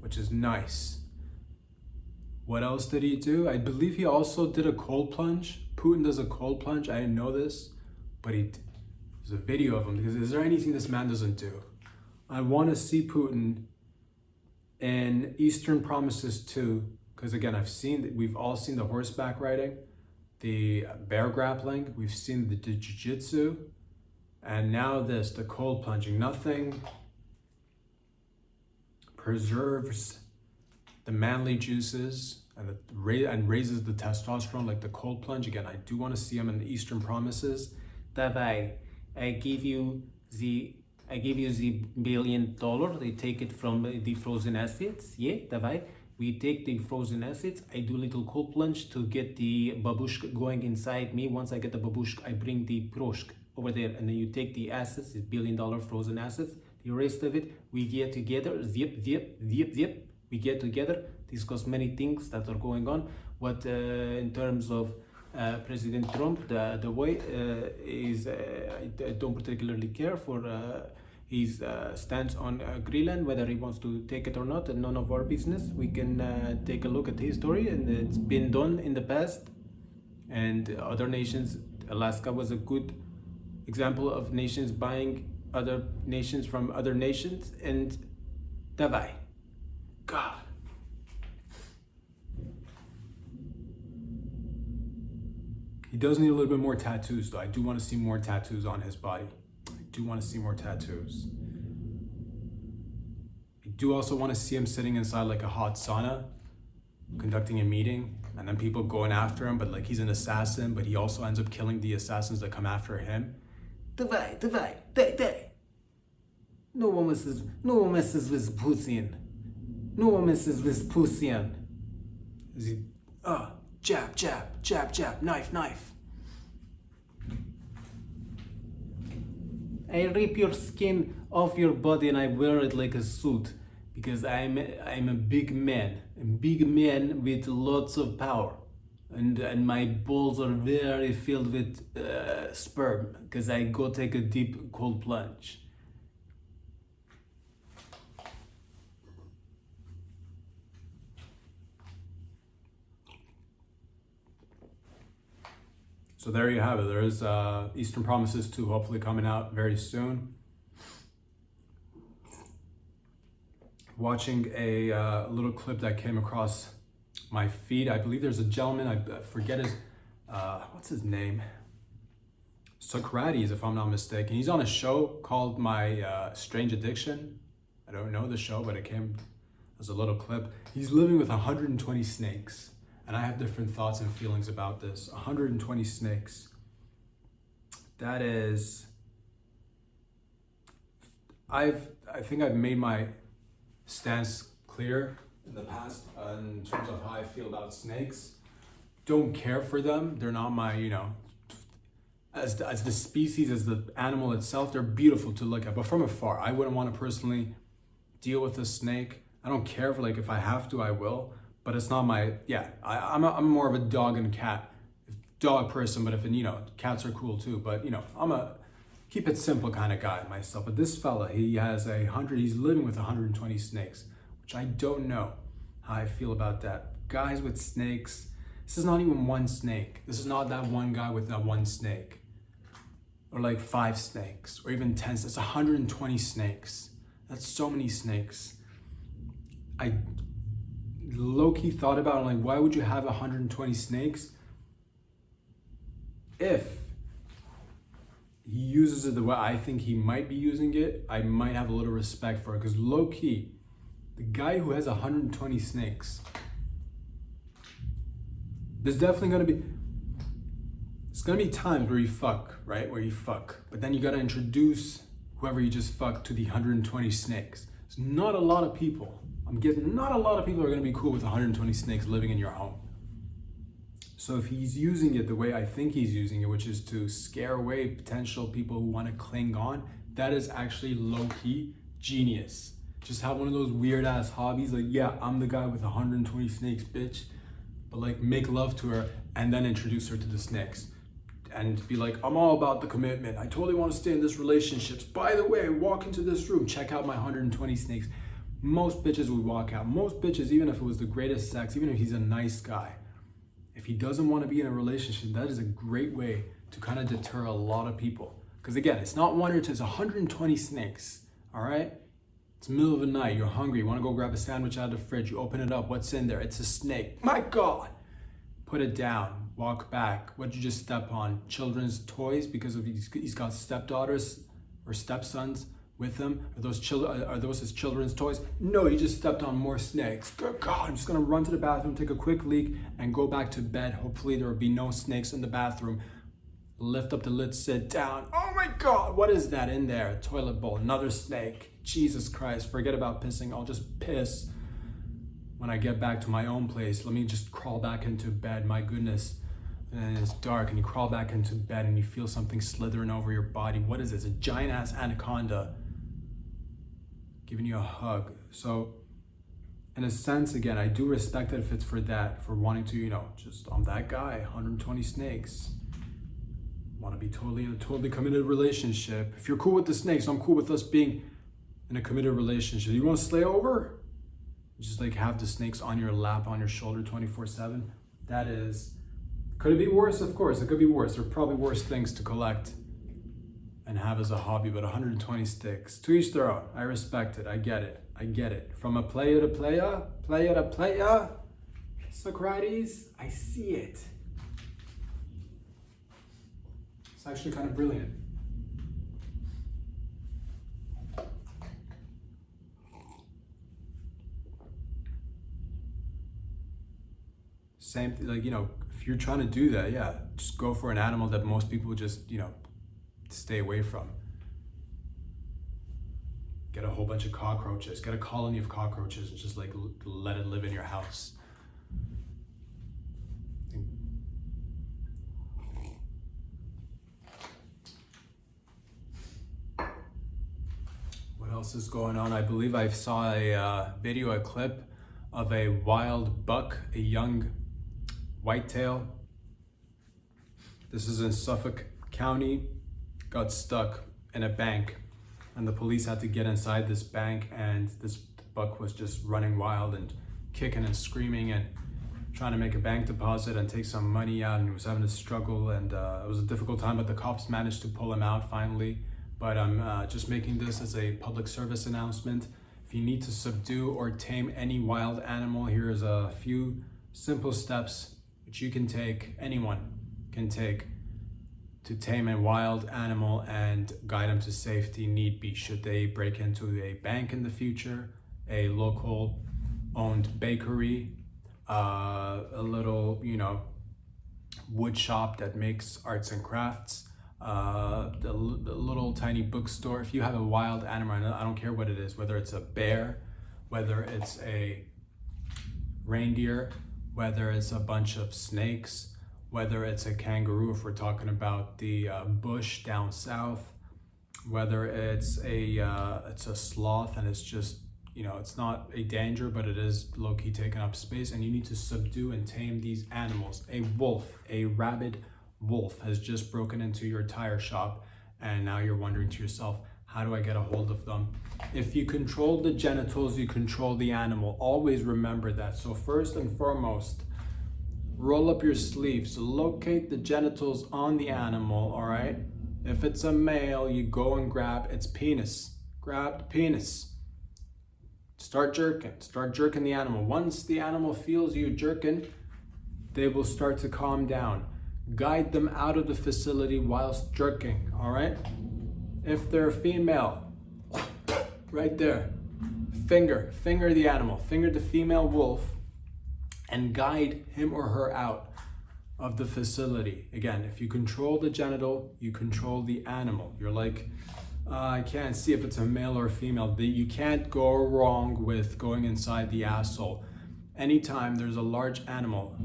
which is nice. What else did he do? I believe he also did a cold plunge. Putin does a cold plunge. I didn't know this, but there's a video of him, because is there anything this man doesn't do? I want to see Putin in Eastern Promises 2, because again, we've all seen the horseback riding, the bear grappling, we've seen the jiu-jitsu, and now this, the cold plunging. Nothing preserves the manly juices and raises the testosterone like the cold plunge. Again, I do want to see him in the Eastern Promises. Давай, I give you the $1 billion. They take it from the frozen assets. Yeah, давай. We take the frozen assets. I do a little cold plunge to get the babushka going inside me. Once I get the babushka, I bring the proshk over there, and then you take the assets, the $1 billion frozen assets. The rest of it, we get together. Zip, zip, zip, zip. We get together, discuss many things that are going on. What in terms of President Trump, the way is, I don't particularly care for his stance on Greenland, whether he wants to take it or not, and none of our business. We can take a look at history, and it's been done in the past. And other nations, Alaska was a good example of nations buying other nations from other nations, and давай. God. He does need a little bit more tattoos, though. I do want to see more tattoos on his body. I do want to see more tattoos. I do also want to see him sitting inside like a hot sauna, conducting a meeting, and then people going after him, but like he's an assassin, but he also ends up killing the assassins that come after him. Давай, дай. No one messes with Putin. No one messes with Putin. Is he, jab, knife. I rip your skin off your body and I wear it like a suit, because I'm a big man with lots of power, and my balls are very filled with sperm, because I go take a deep cold plunge. So there you have it. There is Eastern Promises 2 hopefully coming out very soon. Watching a little clip that came across my feed. I believe there's a gentleman, I forget his, what's his name? Socrates, if I'm not mistaken. He's on a show called My Strange Addiction. I don't know the show, but it came as a little clip. He's living with 120 snakes. And I have different thoughts and feelings about this. 120 snakes. That is... I think I've made my stance clear in the past in terms of how I feel about snakes. Don't care for them. They're not my, as the species, as the animal itself, they're beautiful to look at. But from afar, I wouldn't want to personally deal with a snake. I don't care for, like, if I have to, I will. But it's not my, I'm more of a dog and cat dog person. But if, cats are cool too. But, I'm a keep it simple kind of guy myself. But this fella, he's living with 120 snakes, which I don't know how I feel about that. Guys with snakes, this is not even one snake. This is not that one guy with that one snake. Or like 5 snakes, or even 10, it's 120 snakes. That's so many snakes. I low-key thought about it, like, why would you have 120 snakes? If he uses it the way I think he might be using it, I might have a little respect for it. Because low-key, the guy who has 120 snakes, there's definitely gonna be times where you fuck, right? Where you fuck. But then you gotta introduce whoever you just fucked to the 120 snakes. It's not a lot of people. I'm guessing not a lot of people are gonna be cool with 120 snakes living in your home. So if he's using it the way I think he's using it, which is to scare away potential people who want to cling on, that is actually low-key genius. Just have one of those weird-ass hobbies, like, yeah, I'm the guy with 120 snakes, bitch. But, like, make love to her and then introduce her to the snakes. And be like, I'm all about the commitment. I totally want to stay in this relationship. By the way, walk into this room, check out my 120 snakes. Most bitches would walk out. Most bitches, even if it was the greatest sex, even if he's a nice guy, if he doesn't want to be in a relationship, that is a great way to kind of deter a lot of people. Because again, it's not 1 or 2, it's 120 snakes, all right? It's the middle of the night, you're hungry, you want to go grab a sandwich out of the fridge, you open it up, what's in there? It's a snake. My God! Put it down, walk back. What did you just step on? Children's toys, because of he's got stepdaughters or stepsons with him? Are those his children's toys? No, he just stepped on more snakes. Good God, I'm just gonna run to the bathroom, take a quick leak, and go back to bed. Hopefully there will be no snakes in the bathroom. Lift up the lid, sit down. Oh my God, what is that in there? A toilet bowl, another snake. Jesus Christ, forget about pissing. I'll just piss when I get back to my own place. Let me just crawl back into bed, my goodness. And it's dark and you crawl back into bed and you feel something slithering over your body. What is this? A giant ass anaconda giving you a hug. So in a sense, again, I do respect it if it's for that, for wanting to, just, I'm that guy, 120 snakes. Want to be totally in a totally committed relationship. If you're cool with the snakes, I'm cool with us being in a committed relationship. You want to slay over? Just like have the snakes on your lap, on your shoulder 24/7. That is, could it be worse? Of course, it could be worse. There are probably worse things to collect and have as a hobby, but 120 sticks. To each their own. I respect it. I get it. From a player to player, Socrates, I see it. It's actually kind of brilliant. Same thing, like, if you're trying to do that, yeah, just go for an animal that most people just, stay away from. Get a whole bunch of cockroaches, get a colony of cockroaches and just like let it live in your house. What else is going on? I believe I saw a clip of a wild buck, a young whitetail. This is in Suffolk County. Got stuck in a bank and the police had to get inside this bank, and this buck was just running wild and kicking and screaming and trying to make a bank deposit and take some money out, and he was having a struggle, and it was a difficult time, but the cops managed to pull him out finally. But I'm just making this as a public service announcement. If you need to subdue or tame any wild animal, here's a few simple steps which you can take, anyone can take, to tame a wild animal and guide them to safety need be? Should they break into a bank in the future, a local owned bakery, a little, wood shop that makes arts and crafts, the little tiny bookstore? If you have a wild animal, and I don't care what it is, whether it's a bear, whether it's a reindeer, whether it's a bunch of snakes, whether it's a kangaroo if we're talking about the bush down south, whether it's a sloth and it's just, it's not a danger, but it is low-key taking up space, and you need to subdue and tame these animals. A wolf, a rabid wolf has just broken into your tire shop, and now you're wondering to yourself, how do I get a hold of them? If you control the genitals, you control the animal. Always remember that. So first and foremost, roll up your sleeves, locate the genitals on the animal, all right? If it's a male, you go and grab its penis. Grab the penis. Start jerking the animal. Once the animal feels you jerking, they will start to calm down. Guide them out of the facility whilst jerking, all right? If they're female, right there, finger the animal, finger the female wolf, and guide him or her out of the facility. Again, if you control the genital, you control the animal. You're like, I can't see if it's a male or a female. You can't go wrong with going inside the asshole. Anytime there's a large animal,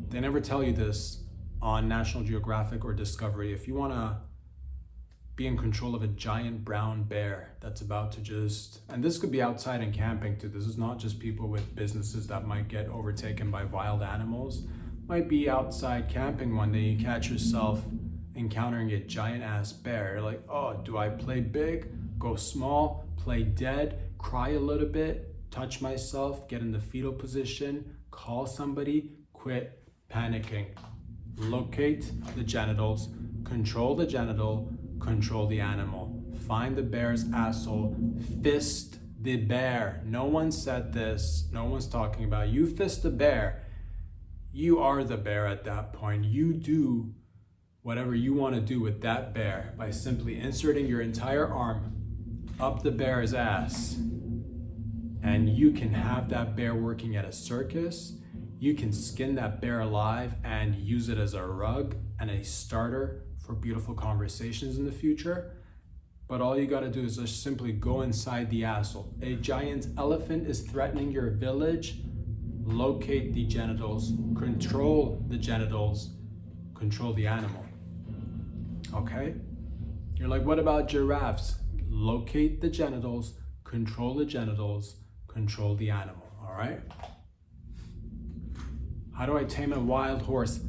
they never tell you this on National Geographic or Discovery. If you want to be in control of a giant brown bear that's about to and this could be outside and camping too. This is not just people with businesses that might get overtaken by wild animals. Might be outside camping one day, you catch yourself encountering a giant ass bear. You're like, oh, do I play big, go small, play dead, cry a little bit, touch myself, get in the fetal position, call somebody, quit panicking. Locate the genitals, control the genital, control the animal. Find the bear's asshole, fist the bear. No one said this, no one's talking about you. Fist the bear. You are the bear at that point. You do whatever you want to do with that bear by simply inserting your entire arm up the bear's ass. And you can have that bear working at a circus. You can skin that bear alive and use it as a rug and a starter for beautiful conversations in the future. But all you gotta do is just simply go inside the asshole. A giant elephant is threatening your village. Locate the genitals, control the genitals, control the animal. Okay? You're like, what about giraffes? Locate the genitals, control the genitals, control the animal, all right? How do I tame a wild horse?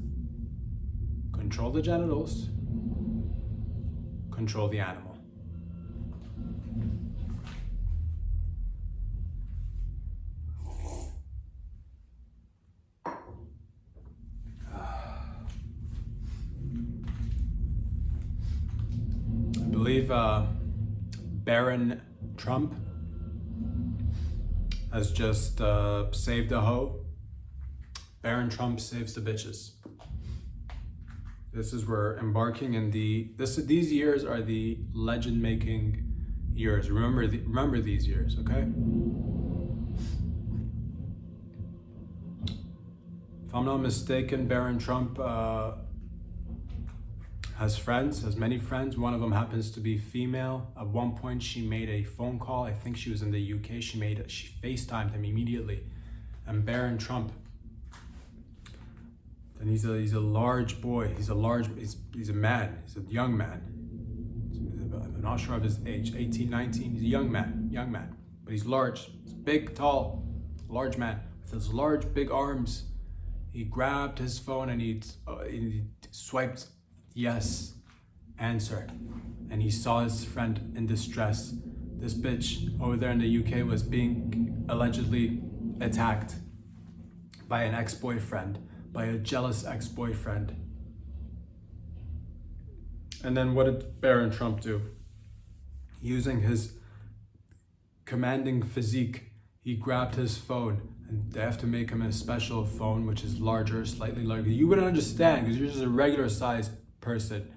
Control the genitals, control the animal. I believe Baron Trump has just saved a hoe. Baron Trump saves the bitches. This is we're embarking in these years are the legend-making years. Remember these years, okay? If I'm not mistaken, Baron Trump has many friends. One of them happens to be female. At one point, she made a phone call. I think she was in the UK. She FaceTimed him immediately. And Baron Trump, and he's a large boy. He's a man. He's a young man. I'm not sure of his age, 18, 19. He's a young man. But he's large. He's big, tall, large man with his large, big arms. He grabbed his phone and he swiped yes, answer. And he saw his friend in distress. This bitch over there in the UK was being allegedly attacked by an ex-boyfriend, by a jealous ex-boyfriend. And then what did Baron Trump do? Using his commanding physique, he grabbed his phone, and they have to make him a special phone, which is larger, slightly larger. You wouldn't understand because you're just a regular sized person.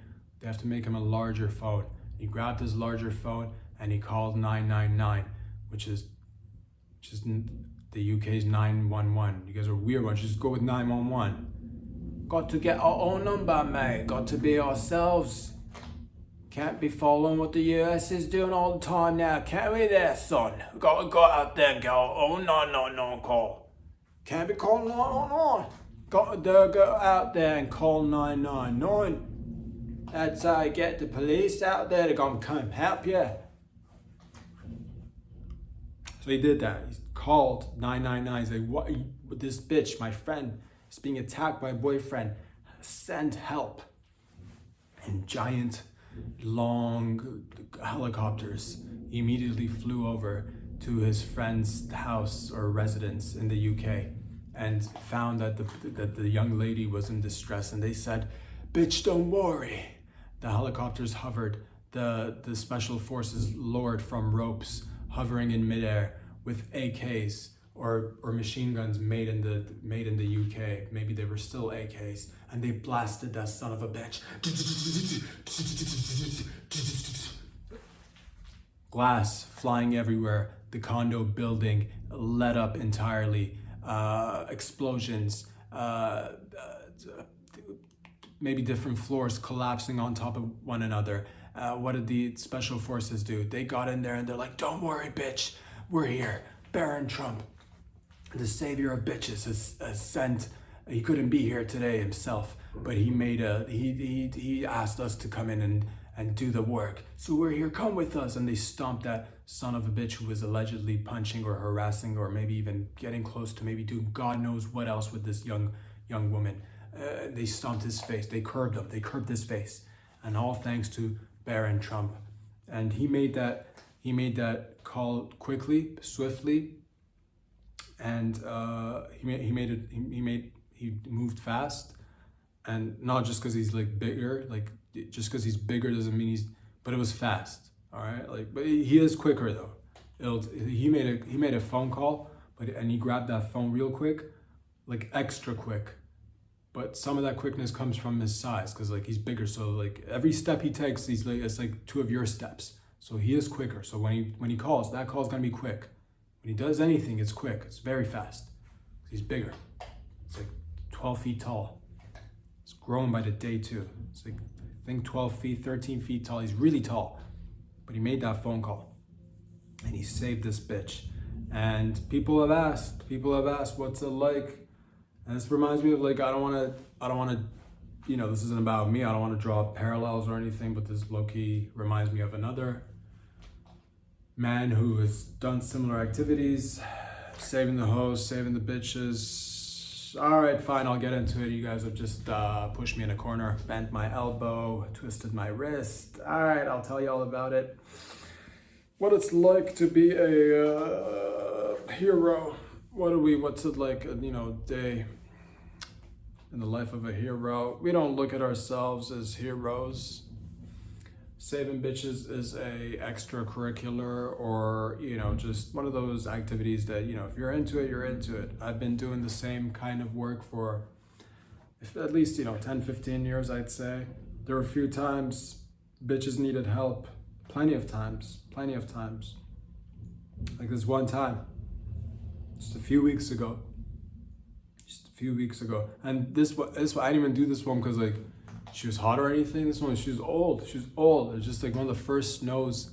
They have to make him a larger phone. He grabbed his larger phone and he called 999, which is the UK's 911. You guys are weird ones. Just go with 911. Got to get our own number, mate. Got to be ourselves. Can't be following what the US is doing all the time now. Can't we there, son? Got to go out there and get our own 999 call. Can't be calling 999. Got to go out there and call 999. That's how you get the police out there. They're gonna come help you. So he did that. He called 999. He's like, what? This bitch, my friend, is being attacked by a boyfriend. Send help. And giant, long helicopters immediately flew over to his friend's house or residence in the UK and found that the young lady was in distress. And they said, bitch, don't worry. The helicopters hovered. The special forces lowered from ropes, hovering in midair with AKs or machine guns made in the UK. Maybe they were still AKs, and they blasted that son of a bitch. Glass flying everywhere. The condo building lit up entirely. Explosions. Maybe different floors collapsing on top of one another. What did the special forces do? They got in there and they're like, don't worry, bitch, we're here. Baron Trump, the savior of bitches, has sent, he couldn't be here today himself, but he asked us to come in and do the work. So we're here, come with us. And they stomped that son of a bitch who was allegedly punching or harassing or maybe even getting close to maybe doing God knows what else with this young woman. They stomped his face, they curbed him, they curbed his face. And all thanks to Baron Trump. And he made that call quickly, swiftly, and he moved fast. And not just because he's like bigger, like just because he's bigger doesn't mean but it was fast, all right? Like, but he is quicker though. He made a phone call, and he grabbed that phone real quick, like extra quick. But some of that quickness comes from his size, because like he's bigger. So like every step he takes, it's like 2 of your steps. So he is quicker. So when he calls, that call's gonna be quick. When he does anything, it's quick. It's very fast. He's bigger. It's like 12 feet tall. It's growing by the day too. It's like, I think 12 feet, 13 feet tall. He's really tall. But he made that phone call and he saved this bitch. And people have asked, what's it like? And this reminds me of like, I don't want to, this isn't about me. I don't want to draw parallels or anything, but this low-key reminds me of another man who has done similar activities, saving the hoes, saving the bitches. All right, fine, I'll get into it. You guys have just pushed me in a corner, bent my elbow, twisted my wrist. All right, I'll tell you all about it. What it's like to be a hero. What's it like, day in the life of a hero? We don't look at ourselves as heroes. Saving bitches is a extracurricular or, just one of those activities that, if you're into it, you're into it. I've been doing the same kind of work for at least, 10, 15 years, I'd say. There were a few times bitches needed help. Plenty of times. Like this one time. Just a few weeks ago. And this one, I didn't even do this one because like she was hot or anything. This one, she was old. It was just like one of the first snows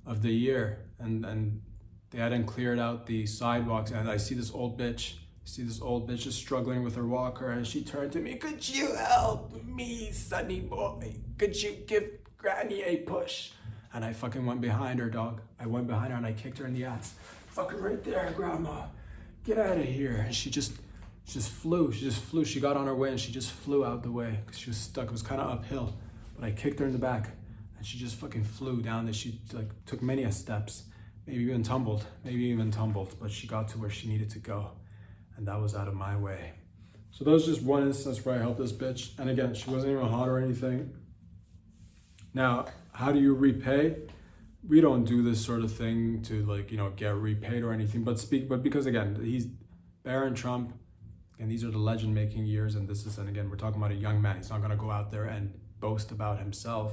of the year. And they hadn't cleared out the sidewalks. And I see this old bitch just struggling with her walker. And she turned to me, could you help me, sonny boy? Could you give Granny a push? And I fucking went behind her, dog. I went behind her and I kicked her in the ass. Fucking right there, grandma. Get out of here. And she just flew. She got on her way and she just flew out the way because she was stuck. It was kind of uphill. But I kicked her in the back and she just fucking flew down. And she like took many steps, maybe even tumbled. But she got to where she needed to go. And that was out of my way. So that was just one instance where I helped this bitch. And again, she wasn't even hot or anything. Now, how do you repay? We don't do this sort of thing to like, get repaid or anything, but because again, he's Baron Trump and these are the legend making years. And again, we're talking about a young man. He's not going to go out there and boast about himself.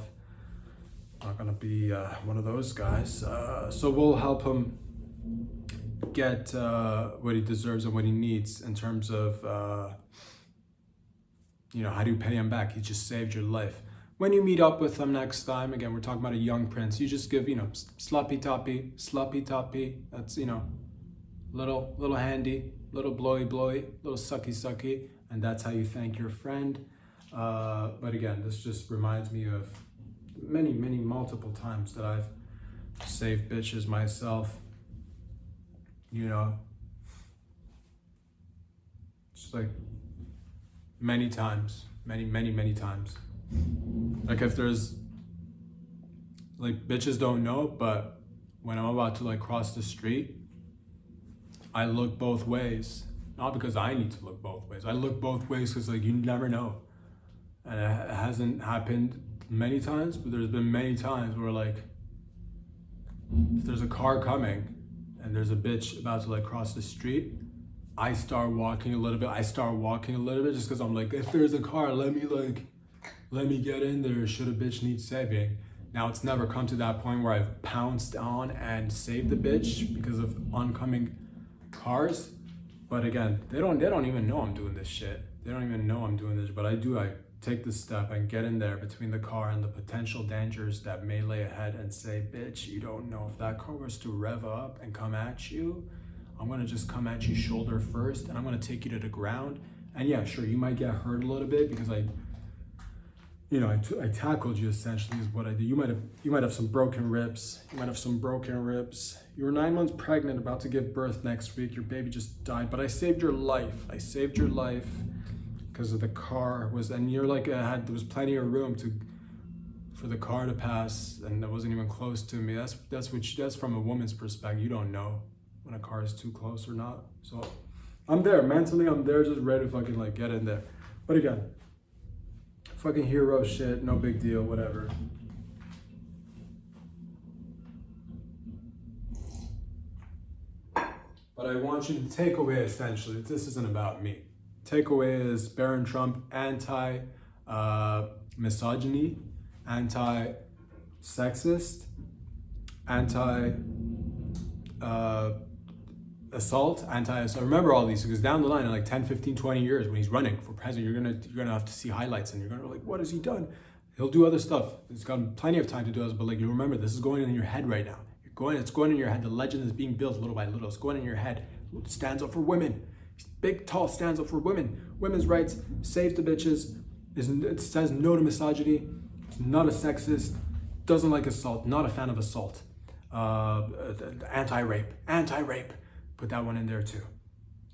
Not gonna be one of those guys. So we'll help him get what he deserves and what he needs in terms of, how do you pay him back? He just saved your life. When you meet up with him next time, again, we're talking about a young prince, you just give, sloppy toppy. That's, little handy, little blowy, little sucky, and that's how you thank your friend. But again, this just reminds me of many, multiple times that I've saved bitches myself. Just like many times, many times. Like if there's, like bitches don't know, but when I'm about to like cross the street, I look both ways. Not because I need to look both ways. I look both ways because like you never know. And it hasn't happened many times, but there's been many times where like, if there's a car coming and there's a bitch about to like cross the street, I start walking a little bit just because I'm like, if there's a car, let me get in there should a bitch need saving. Now it's never come to that point where I've pounced on and saved the bitch because of oncoming cars. But again, they don't even know I'm doing this shit. They don't even know I'm doing this, but I take the step and get in there between the car and the potential dangers that may lay ahead and say, bitch, you don't know if that car was to rev up and come at you, I'm gonna just come at you shoulder first and I'm gonna take you to the ground. And yeah, sure, you might get hurt a little bit because I tackled you essentially is what I did. You might have some broken ribs. You were 9 months pregnant, about to give birth next week. Your baby just died, but I saved your life. Because of the car and you're like, there was plenty of room for the car to pass, and it wasn't even close to me. That's from a woman's perspective. You don't know when a car is too close or not. So I'm there mentally. I'm there, just ready to fucking like get in there. But again, fucking hero shit, no big deal, whatever. But I want you to take away essentially, this isn't about me. Takeaway is Barron Trump anti-misogyny, anti-sexist, anti-assault, remember all these, because down the line in like 10, 15, 20 years when he's running for president, you're gonna have to see highlights and you're gonna be like, what has he done? He'll do other stuff. He's got plenty of time to do this, but like you remember, this is going in your head right now. It's going in your head. The legend is being built little by little. It's going in your head. Stands up for women. Big, tall, stands up for women. Women's rights, save the bitches. It says no to misogyny. It's not a sexist. Doesn't like assault. Not a fan of assault. Anti-rape. Put that one in there too.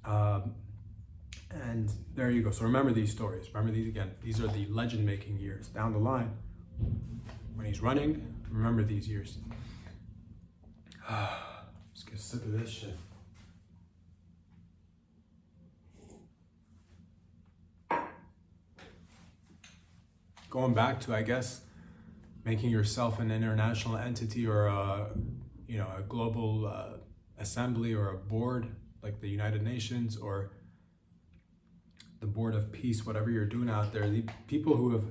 And there you go. So remember these stories. Remember these again. These are the legend-making years. Down the line, when he's running, remember these years. Let's get a sip of this shit. Going back to, I guess, making yourself an international entity or a global assembly or a board like the United Nations or the Board of Peace, whatever you're doing out there. The people who have,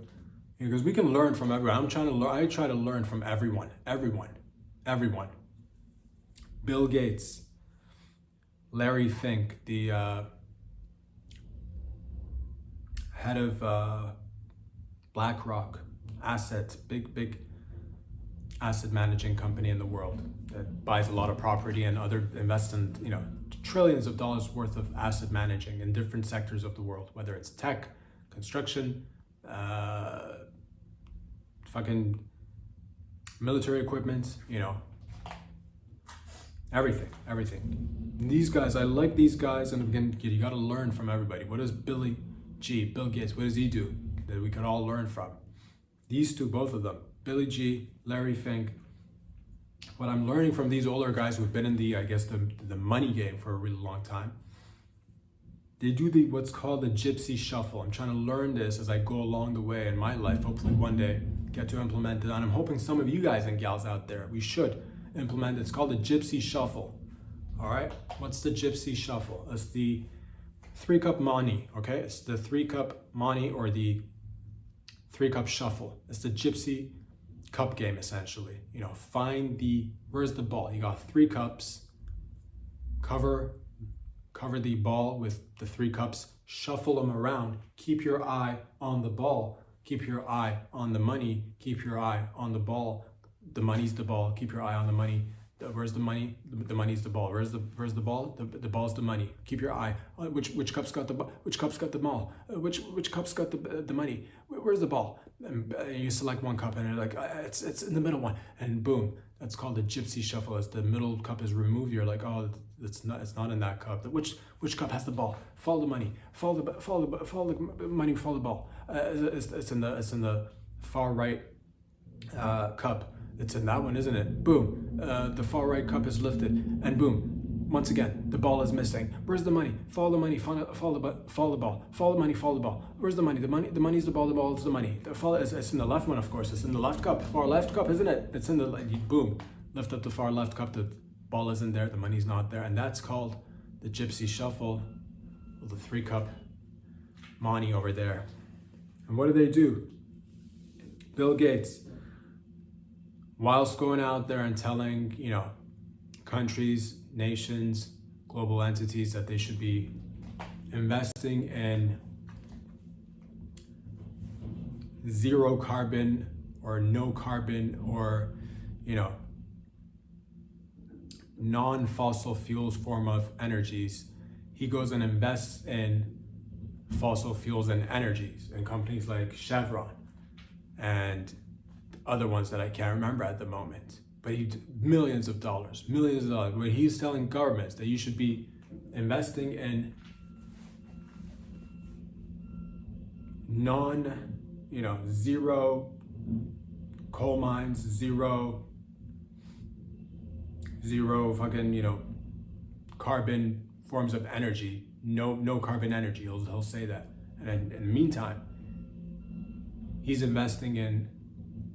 because we can learn from everyone. I try to learn from everyone. Bill Gates, Larry Fink, the head of BlackRock, big asset managing company in the world that buys a lot of property and invests in trillions of dollars worth of asset managing in different sectors of the world, whether it's tech, construction, fucking military equipment, everything. These guys, I like these guys, and again, you got to learn from everybody. What does Bill Gates, what does he do that we can all learn from? These two, both of them, Billy G, Larry Fink. What I'm learning from these older guys who've been in the money game for a really long time, they do what's called the Gypsy shuffle. I'm trying to learn this as I go along the way in my life. Hopefully one day get to implement it, and I'm hoping some of you guys and gals out there, we should implement it. It's called the Gypsy shuffle. All right, what's the Gypsy shuffle? It's the 3-cup mani, okay? It's the 3-cup mani or the 3-cup shuffle. It's the Gypsy cup game, essentially. You know, where's the ball? You got 3 cups, cover the ball with the 3 cups, shuffle them around, keep your eye on the ball, keep your eye on the money, keep your eye on the ball. The money's the ball, keep your eye on the money. Where's the money? The money's the ball. Where's the ball? The ball's the money. Keep your eye on which cup's got the ball, which cup's got the ball, which cup's got the money. Where's the ball? And you select one cup and you're like, it's in the middle one, and boom, that's called the Gypsy shuffle. As the middle cup is removed, you're like, oh, it's not in that cup. Which cup has the ball? Follow the money. Follow the money. Follow the ball. It's in the far right cup. It's in that one, isn't it? Boom. The far right cup is lifted, and boom. Once again, the ball is missing. Where's the money? Follow the money. Follow the ball. Follow the money. Follow the ball. Where's the money? The money's the ball. The ball is the money. It's in the left one, of course. It's in the left cup. Far left cup, isn't it? It's in the boom. Lift up the far left cup. The ball isn't there. The money's not there, and that's called the Gypsy shuffle. With the 3-cup money over there. And what do? Bill Gates, whilst going out there and telling, you know, countries, nations, global entities that they should be investing in zero carbon or no carbon or, you know, non-fossil fuels form of energies, he goes and invests in fossil fuels and energies in companies like Chevron and other ones that I can't remember at the moment. But millions of dollars, where he's telling governments that you should be investing in zero coal mines, zero fucking, carbon forms of energy, no carbon energy, he'll say that. And in the meantime, he's investing in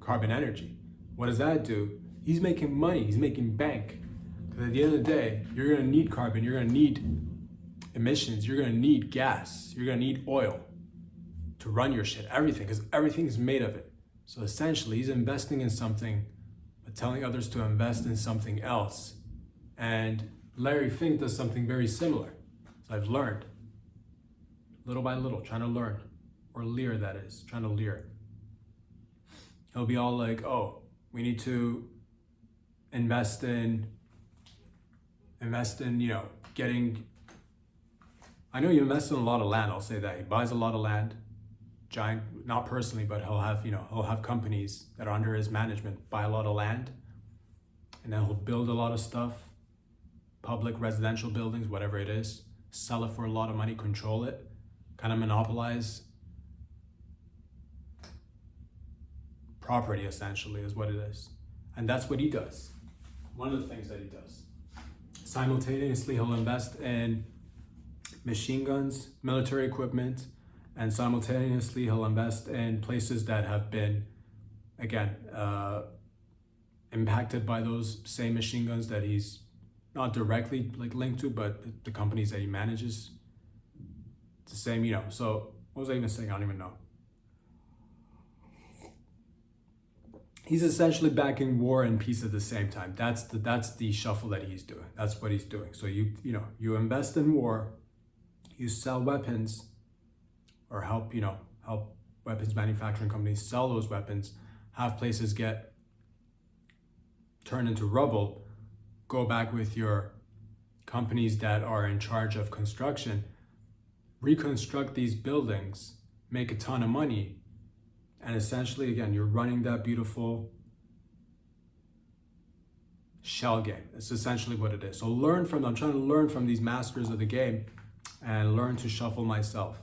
carbon energy. What does that do? He's making money, he's making bank. Because at the end of the day, you're gonna need carbon, you're gonna need emissions, you're gonna need gas, you're gonna need oil to run your shit, everything, because everything is made of it. So essentially, he's investing in something, but telling others to invest in something else. And Larry Fink does something very similar. So I've learned, little by little, trying to learn, or lear, that is, trying to lear. He'll be all like, oh, we need to invest in, getting, I know you invest in a lot of land, I'll say that. He buys a lot of land, giant, not personally, but he'll have companies that are under his management buy a lot of land, and then he'll build a lot of stuff, public residential buildings, whatever it is, sell it for a lot of money, control it, kind of monopolize property, essentially, is what it is. And that's what he does. One of the things that he does. Simultaneously, he'll invest in machine guns, military equipment, and simultaneously he'll invest in places that have been, again, impacted by those same machine guns that he's not directly linked to, but the companies that he manages. It's the same, So what was I even saying? I don't even know. He's essentially backing war and peace at the same time. That's the shuffle that he's doing. That's what he's doing. So you invest in war, you sell weapons, or help weapons manufacturing companies sell those weapons, have places get turned into rubble, go back with your companies that are in charge of construction, reconstruct these buildings, make a ton of money, and essentially, again, you're running that beautiful shell game. It's essentially what it is. So I'm trying to learn from these masters of the game and learn to shuffle myself.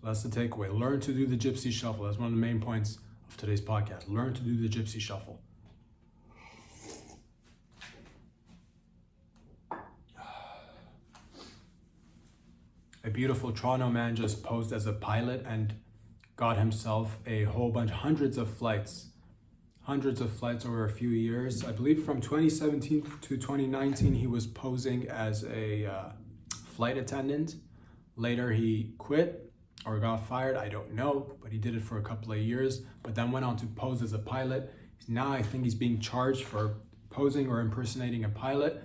So that's the takeaway. Learn to do the Gypsy shuffle. That's one of the main points of today's podcast. Learn to do the Gypsy shuffle. A beautiful Toronto man just posed as a pilot and got himself a whole bunch, hundreds of flights over a few years. I believe from 2017 to 2019, he was posing as a flight attendant. Later, he quit or got fired, I don't know, but he did it for a couple of years, but then went on to pose as a pilot. Now I think he's being charged for posing or impersonating a pilot.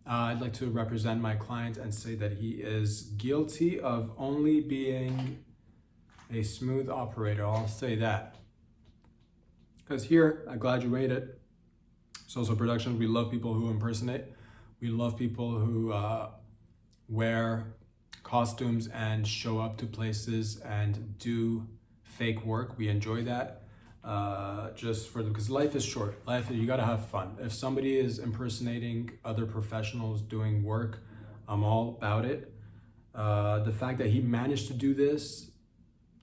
I'd like to represent my client and say that he is guilty of only being a smooth operator. I'll say that. Because here at Gladyamadeit Social Productions, we love people who impersonate. We love people who wear costumes and show up to places and do fake work. We enjoy that. Because life is short. You gotta have fun. If somebody is impersonating other professionals doing work, I'm all about it. The fact that he managed to do this,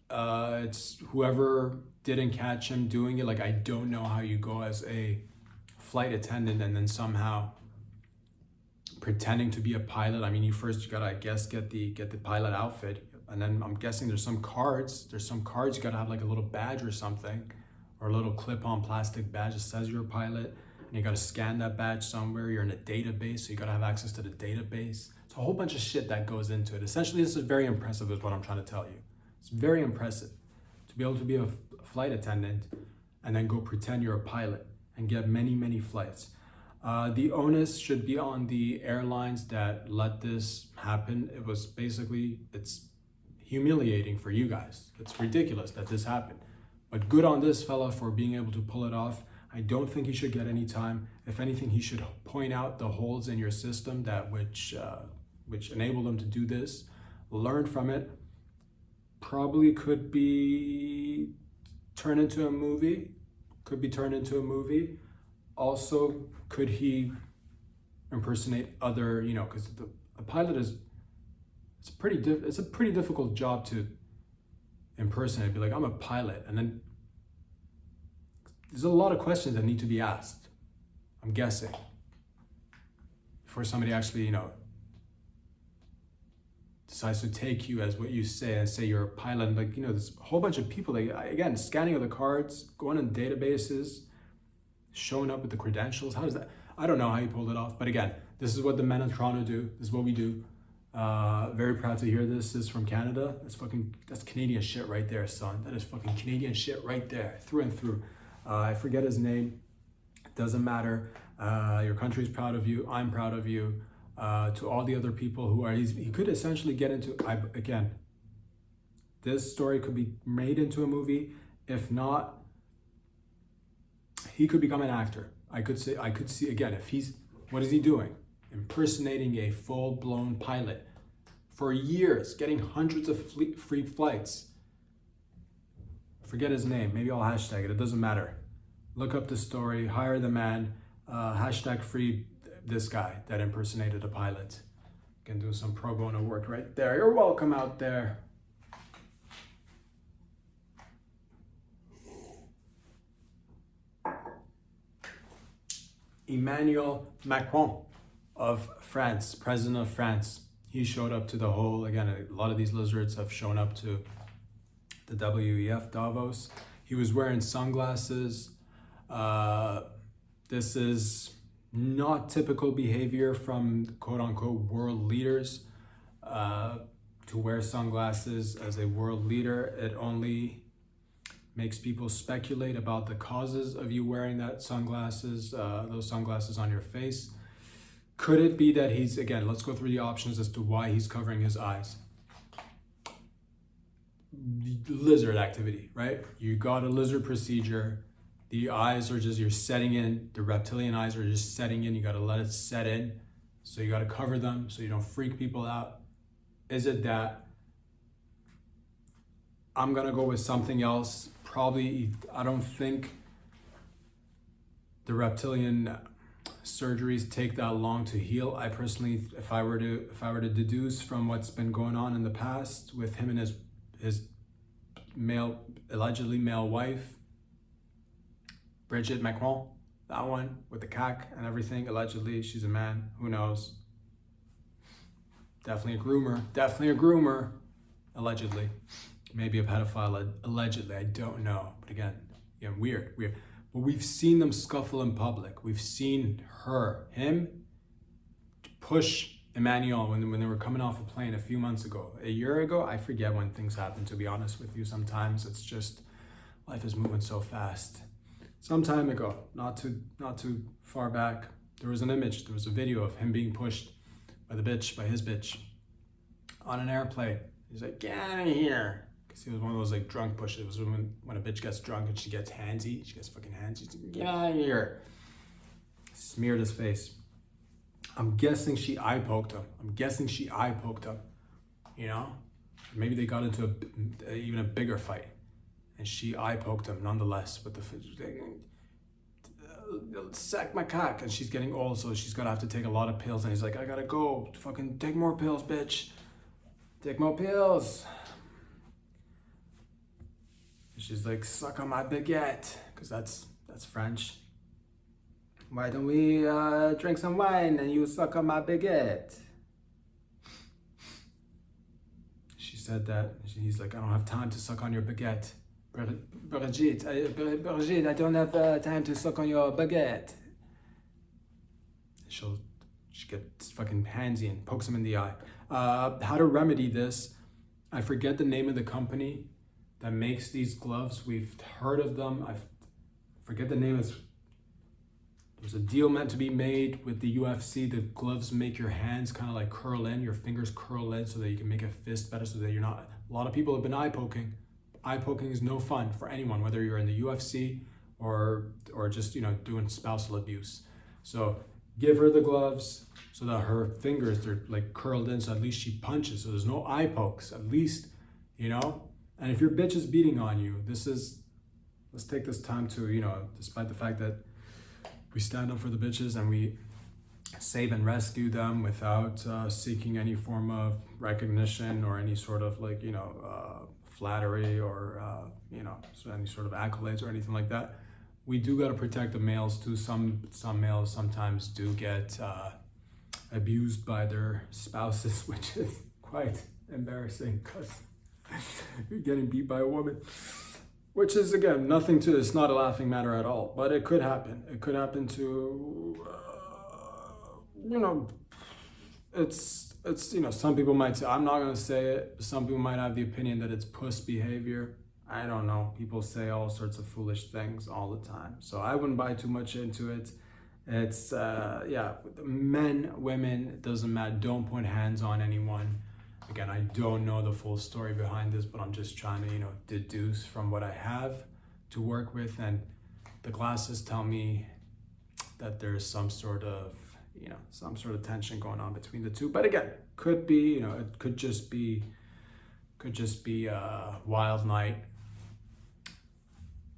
it's whoever didn't catch him doing it. Like, I don't know how you go as a flight attendant and then somehow pretending to be a pilot. I mean, you gotta, I guess, get the pilot outfit, and then I'm guessing there's some cards you gotta have, like a little badge or something, or a little clip-on plastic badge that says you're a pilot, and you gotta scan that badge somewhere. You're in a database, so you gotta have access to the database. It's a whole bunch of shit that goes into it. Essentially, this is very impressive is what I'm trying to tell you. It's very impressive to be able to be a flight attendant and then go pretend you're a pilot and get many flights. The onus should be on the airlines that let this happen. It's humiliating for you guys. It's ridiculous that this happened. But good on this fella for being able to pull it off. I don't think he should get any time. If anything, he should point out the holes in your system which enabled him to do this. Learn from it. Probably could be turned into a movie. Also, could he impersonate other, because a pilot it's a pretty difficult job to impersonate. Be like, I'm a pilot, and then there's a lot of questions that need to be asked, I'm guessing, before somebody actually, decides to take you as what you say and say you're a pilot. Like, there's a whole bunch of people, like, again, scanning of the cards, going in databases, showing up with the credentials. How does that? I don't know how you pulled it off, but again, this is what the men of Toronto do. This is what we do. Very proud to hear this. This is from Canada. That's Canadian shit right there, son. That is fucking Canadian shit right there, through and through. I forget his name. It doesn't matter. Your country's proud of you. I'm proud of you. To all the other people who are, he could essentially get into, again, this story could be made into a movie. If not, he could become an actor. I could see, again, what is he doing? Impersonating a full-blown pilot for years, getting hundreds of free flights. Forget his name. Maybe I'll hashtag it. It doesn't matter. Look up the story, hire the man, hashtag free this guy that impersonated a pilot. Can do some pro bono work right there. You're welcome out there. Emmanuel Macron of France, president of France. He showed up to the whole, again, a lot of these lizards have shown up to the WEF Davos. He was wearing sunglasses. This is not typical behavior from quote unquote world leaders to wear sunglasses as a world leader. It only makes people speculate about the causes of you wearing those sunglasses on your face. Could it be that again, let's go through the options as to why he's covering his eyes. Lizard activity, right? You got a lizard procedure. The eyes are you're setting in, the reptilian eyes are just setting in. You got to let it set in. So you got to cover them so you don't freak people out. Is it that? I'm going to go with something else. Probably, I don't think the reptilian surgeries take that long to heal. I personally, if I were to deduce from what's been going on in the past with him and his allegedly male wife, Brigitte Macron, that one with the cack and everything, allegedly, she's a man, who knows? Definitely a groomer, allegedly. Maybe a pedophile, allegedly, I don't know. But again, weird. But we've seen them scuffle in public. We've seen him push Emmanuel, when they were coming off a plane a few months ago, a year ago, I forget when things happen, to be honest with you. Sometimes it's just, life is moving so fast. Some time ago, not too far back, there was a video of him being pushed by his bitch, on an airplane. He's like, get out of here. Because he was one of those like drunk pushes. It was when a bitch gets drunk and she gets handsy. She gets fucking handsy. She's like, get out of here. Smeared his face. I'm guessing she eye poked him. You know? Maybe they got into even a bigger fight. And she eye poked him nonetheless with the sack my cock. And she's getting old, so she's gonna have to take a lot of pills. And he's like, I gotta go. Fucking take more pills, bitch. Take more pills. She's like, suck on my baguette, because that's French. Why don't we drink some wine and you suck on my baguette? She said that. He's like, I don't have time to suck on your baguette. Brigitte, I don't have time to suck on your baguette. She gets fucking handsy and pokes him in the eye. How to remedy this? I forget the name of the company that makes these gloves. We've heard of them. I forget the name. There's a deal meant to be made with the UFC. The gloves make your hands kind of like curl in, your fingers curl in, so that you can make a fist better, so that you're not. A lot of people have been eye poking. Eye poking is no fun for anyone, whether you're in the UFC or just, you know, doing spousal abuse. So give her the gloves so that her fingers, they're like curled in, so at least she punches, so there's no eye pokes, at least, you know. And if your bitch is beating on you, let's take this time to, you know, despite the fact that we stand up for the bitches and we save and rescue them without seeking any form of recognition or any sort of like, you know, flattery or, you know, any sort of accolades or anything like that. We do got to protect the males too. Some males sometimes do get abused by their spouses, which is quite embarrassing because you're getting beat by a woman. Which is, again, it's not a laughing matter at all, but it could happen. It could happen to, you know, it's, you know, some people might say, I'm not going to say it. Some people might have the opinion that it's puss behavior. I don't know. People say all sorts of foolish things all the time. So I wouldn't buy too much into it. It's, yeah, men, women, it doesn't matter. Don't point hands on anyone. Again, I don't know the full story behind this, but I'm just trying to, you know, deduce from what I have to work with. And the glasses tell me that there's some sort of tension going on between the two. But again, could be, you know, it could just be a wild night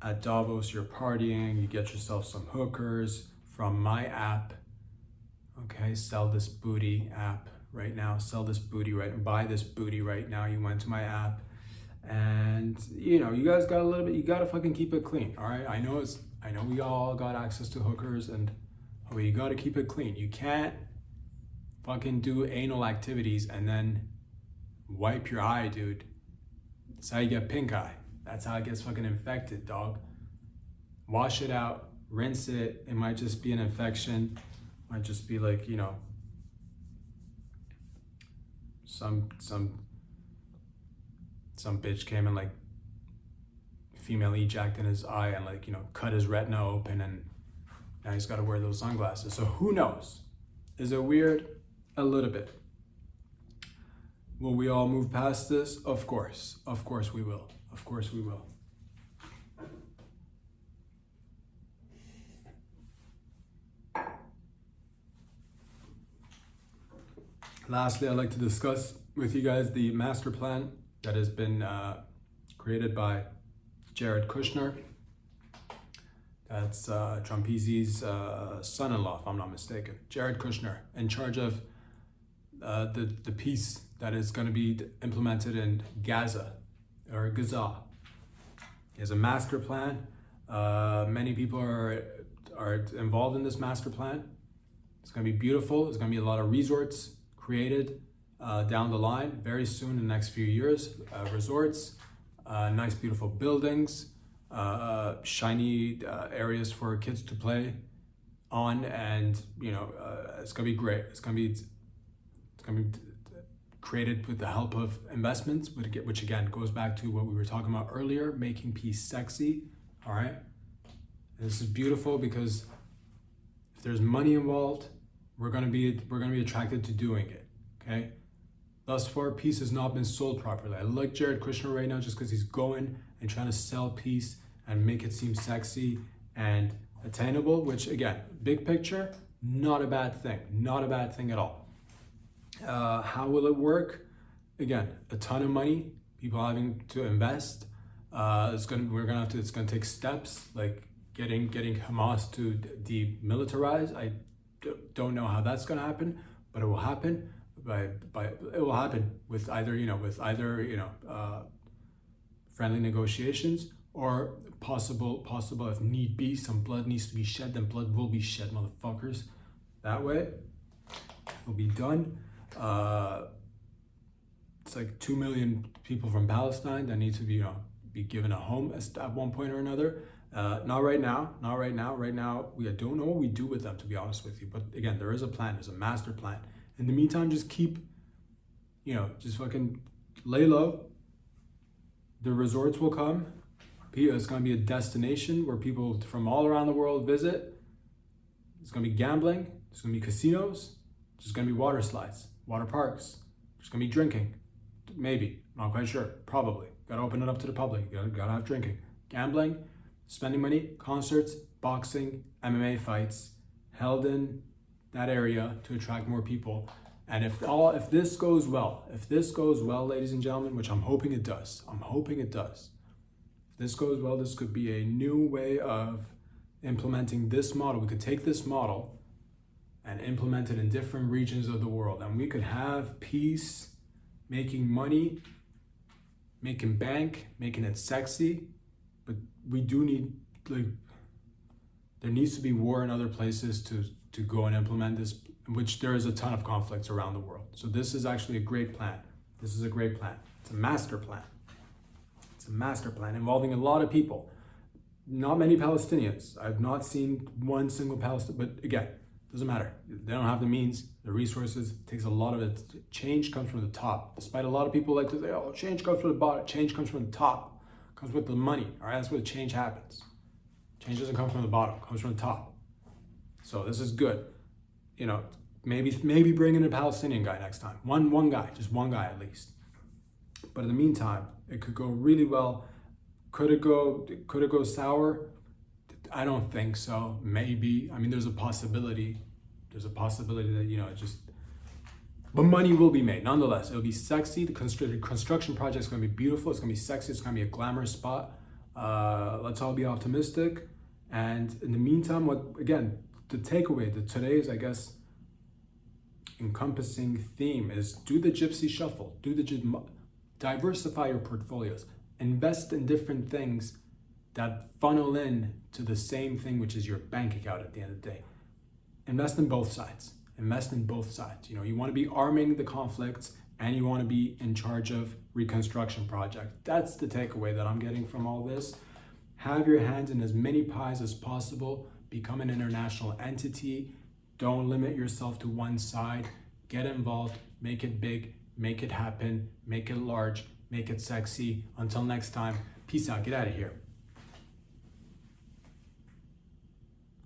at Davos. You're partying, you get yourself some hookers from my app. Okay, sell this booty app right now. Sell this booty buy this booty right now. You went to my app, and you know, you guys got a little bit. You gotta fucking keep it clean. All right, I know we all got access to hookers, and you gotta keep it clean. You can't fucking do anal activities and then wipe your eye, dude. That's how you get pink eye. That's how it gets fucking infected, dog. Wash it out, rinse it. It might just be an infection. Might just be like, you know, some bitch came and like female ejacked in his eye and like, you know, cut his retina open, and now he's got to wear those sunglasses. So who knows? Is it weird? A little bit. Will we all move past this? Of course we will. Of course we will. Lastly, I'd like to discuss with you guys the master plan that has been created by Jared Kushner. That's Trumpezi's son-in-law, if I'm not mistaken. Jared Kushner, in charge of the peace that is going to be implemented in Gaza, or Gaza. He has a master plan. Many people are involved in this master plan. It's going to be beautiful. There's going to be a lot of resorts created down the line very soon, in the next few years. Resorts, nice beautiful buildings, shiny areas for kids to play on, and you know, it's gonna be great. It's gonna be going to be created with the help of investments, which again goes back to what we were talking about earlier, making peace sexy. All right. And this is beautiful because if there's money involved, we're gonna be attracted to doing it. Okay. Thus far, peace has not been sold properly. I like Jared Kushner right now just because he's going and trying to sell peace and make it seem sexy and attainable, which again, big picture, not a bad thing. Not a bad thing at all. How will it work? Again, a ton of money, people having to invest. It's gonna take steps like getting Hamas to demilitarize. I don't know how that's gonna happen, but it will happen. It will happen with either friendly negotiations or possible if need be, some blood needs to be shed, then blood will be shed, motherfuckers. That way, it'll be done. It's like 2 million people from Palestine that need to be given a home at one point or another. Not right now. Right now, we don't know what we do with them, to be honest with you. But again, there is a plan. There's a master plan. In the meantime, just keep, just fucking lay low. The resorts will come. It's going to be a destination where people from all around the world visit. It's going to be gambling. There's going to be casinos. There's going to be water slides, water parks. There's going to be drinking. Maybe. Not quite sure. Probably. Got to open it up to the public. Got to have drinking. Gambling, spending money, concerts, boxing, MMA fights, held in that area to attract more people. And if this goes well, ladies and gentlemen, which I'm hoping it does. If this goes well, this could be a new way of implementing this model. We could take this model and implement it in different regions of the world. And we could have peace, making money, making bank, making it sexy. But we do need, there needs to be war in other places to go and implement this, which there is a ton of conflicts around the world. So this is actually a great plan. It's a master plan. It's a master plan involving a lot of people. Not many Palestinians. I've not seen one single Palestinian, but again, doesn't matter. They don't have the means, the resources. It takes a lot of it. Change comes from the top. Despite a lot of people like to say, oh, change comes from the bottom. Change comes from the top. Comes with the money. All right, that's where the change happens. Change doesn't come from the bottom. It comes from the top. So this is good. Maybe bring in a Palestinian guy next time. One guy, just one guy at least. But in the meantime, it could go really well. Could it go sour? I don't think so. Maybe. I mean, there's a possibility. That, but money will be made. Nonetheless, it'll be sexy. The construction project is going to be beautiful. It's going to be sexy. It's going to be a glamorous spot. Let's all be optimistic. And in the meantime, the takeaway, today's, I guess, encompassing theme is do the Gypsy shuffle. Diversify your portfolios. Invest in different things that funnel in to the same thing, which is your bank account at the end of the day. Invest in both sides. You want to be arming the conflicts and you want to be in charge of reconstruction projects. That's the takeaway that I'm getting from all this. Have your hands in as many pies as possible. Become an international entity. Don't limit yourself to one side. Get involved. Make it big. Make it happen. Make it large. Make it sexy. Until next time, peace out. Get out of here.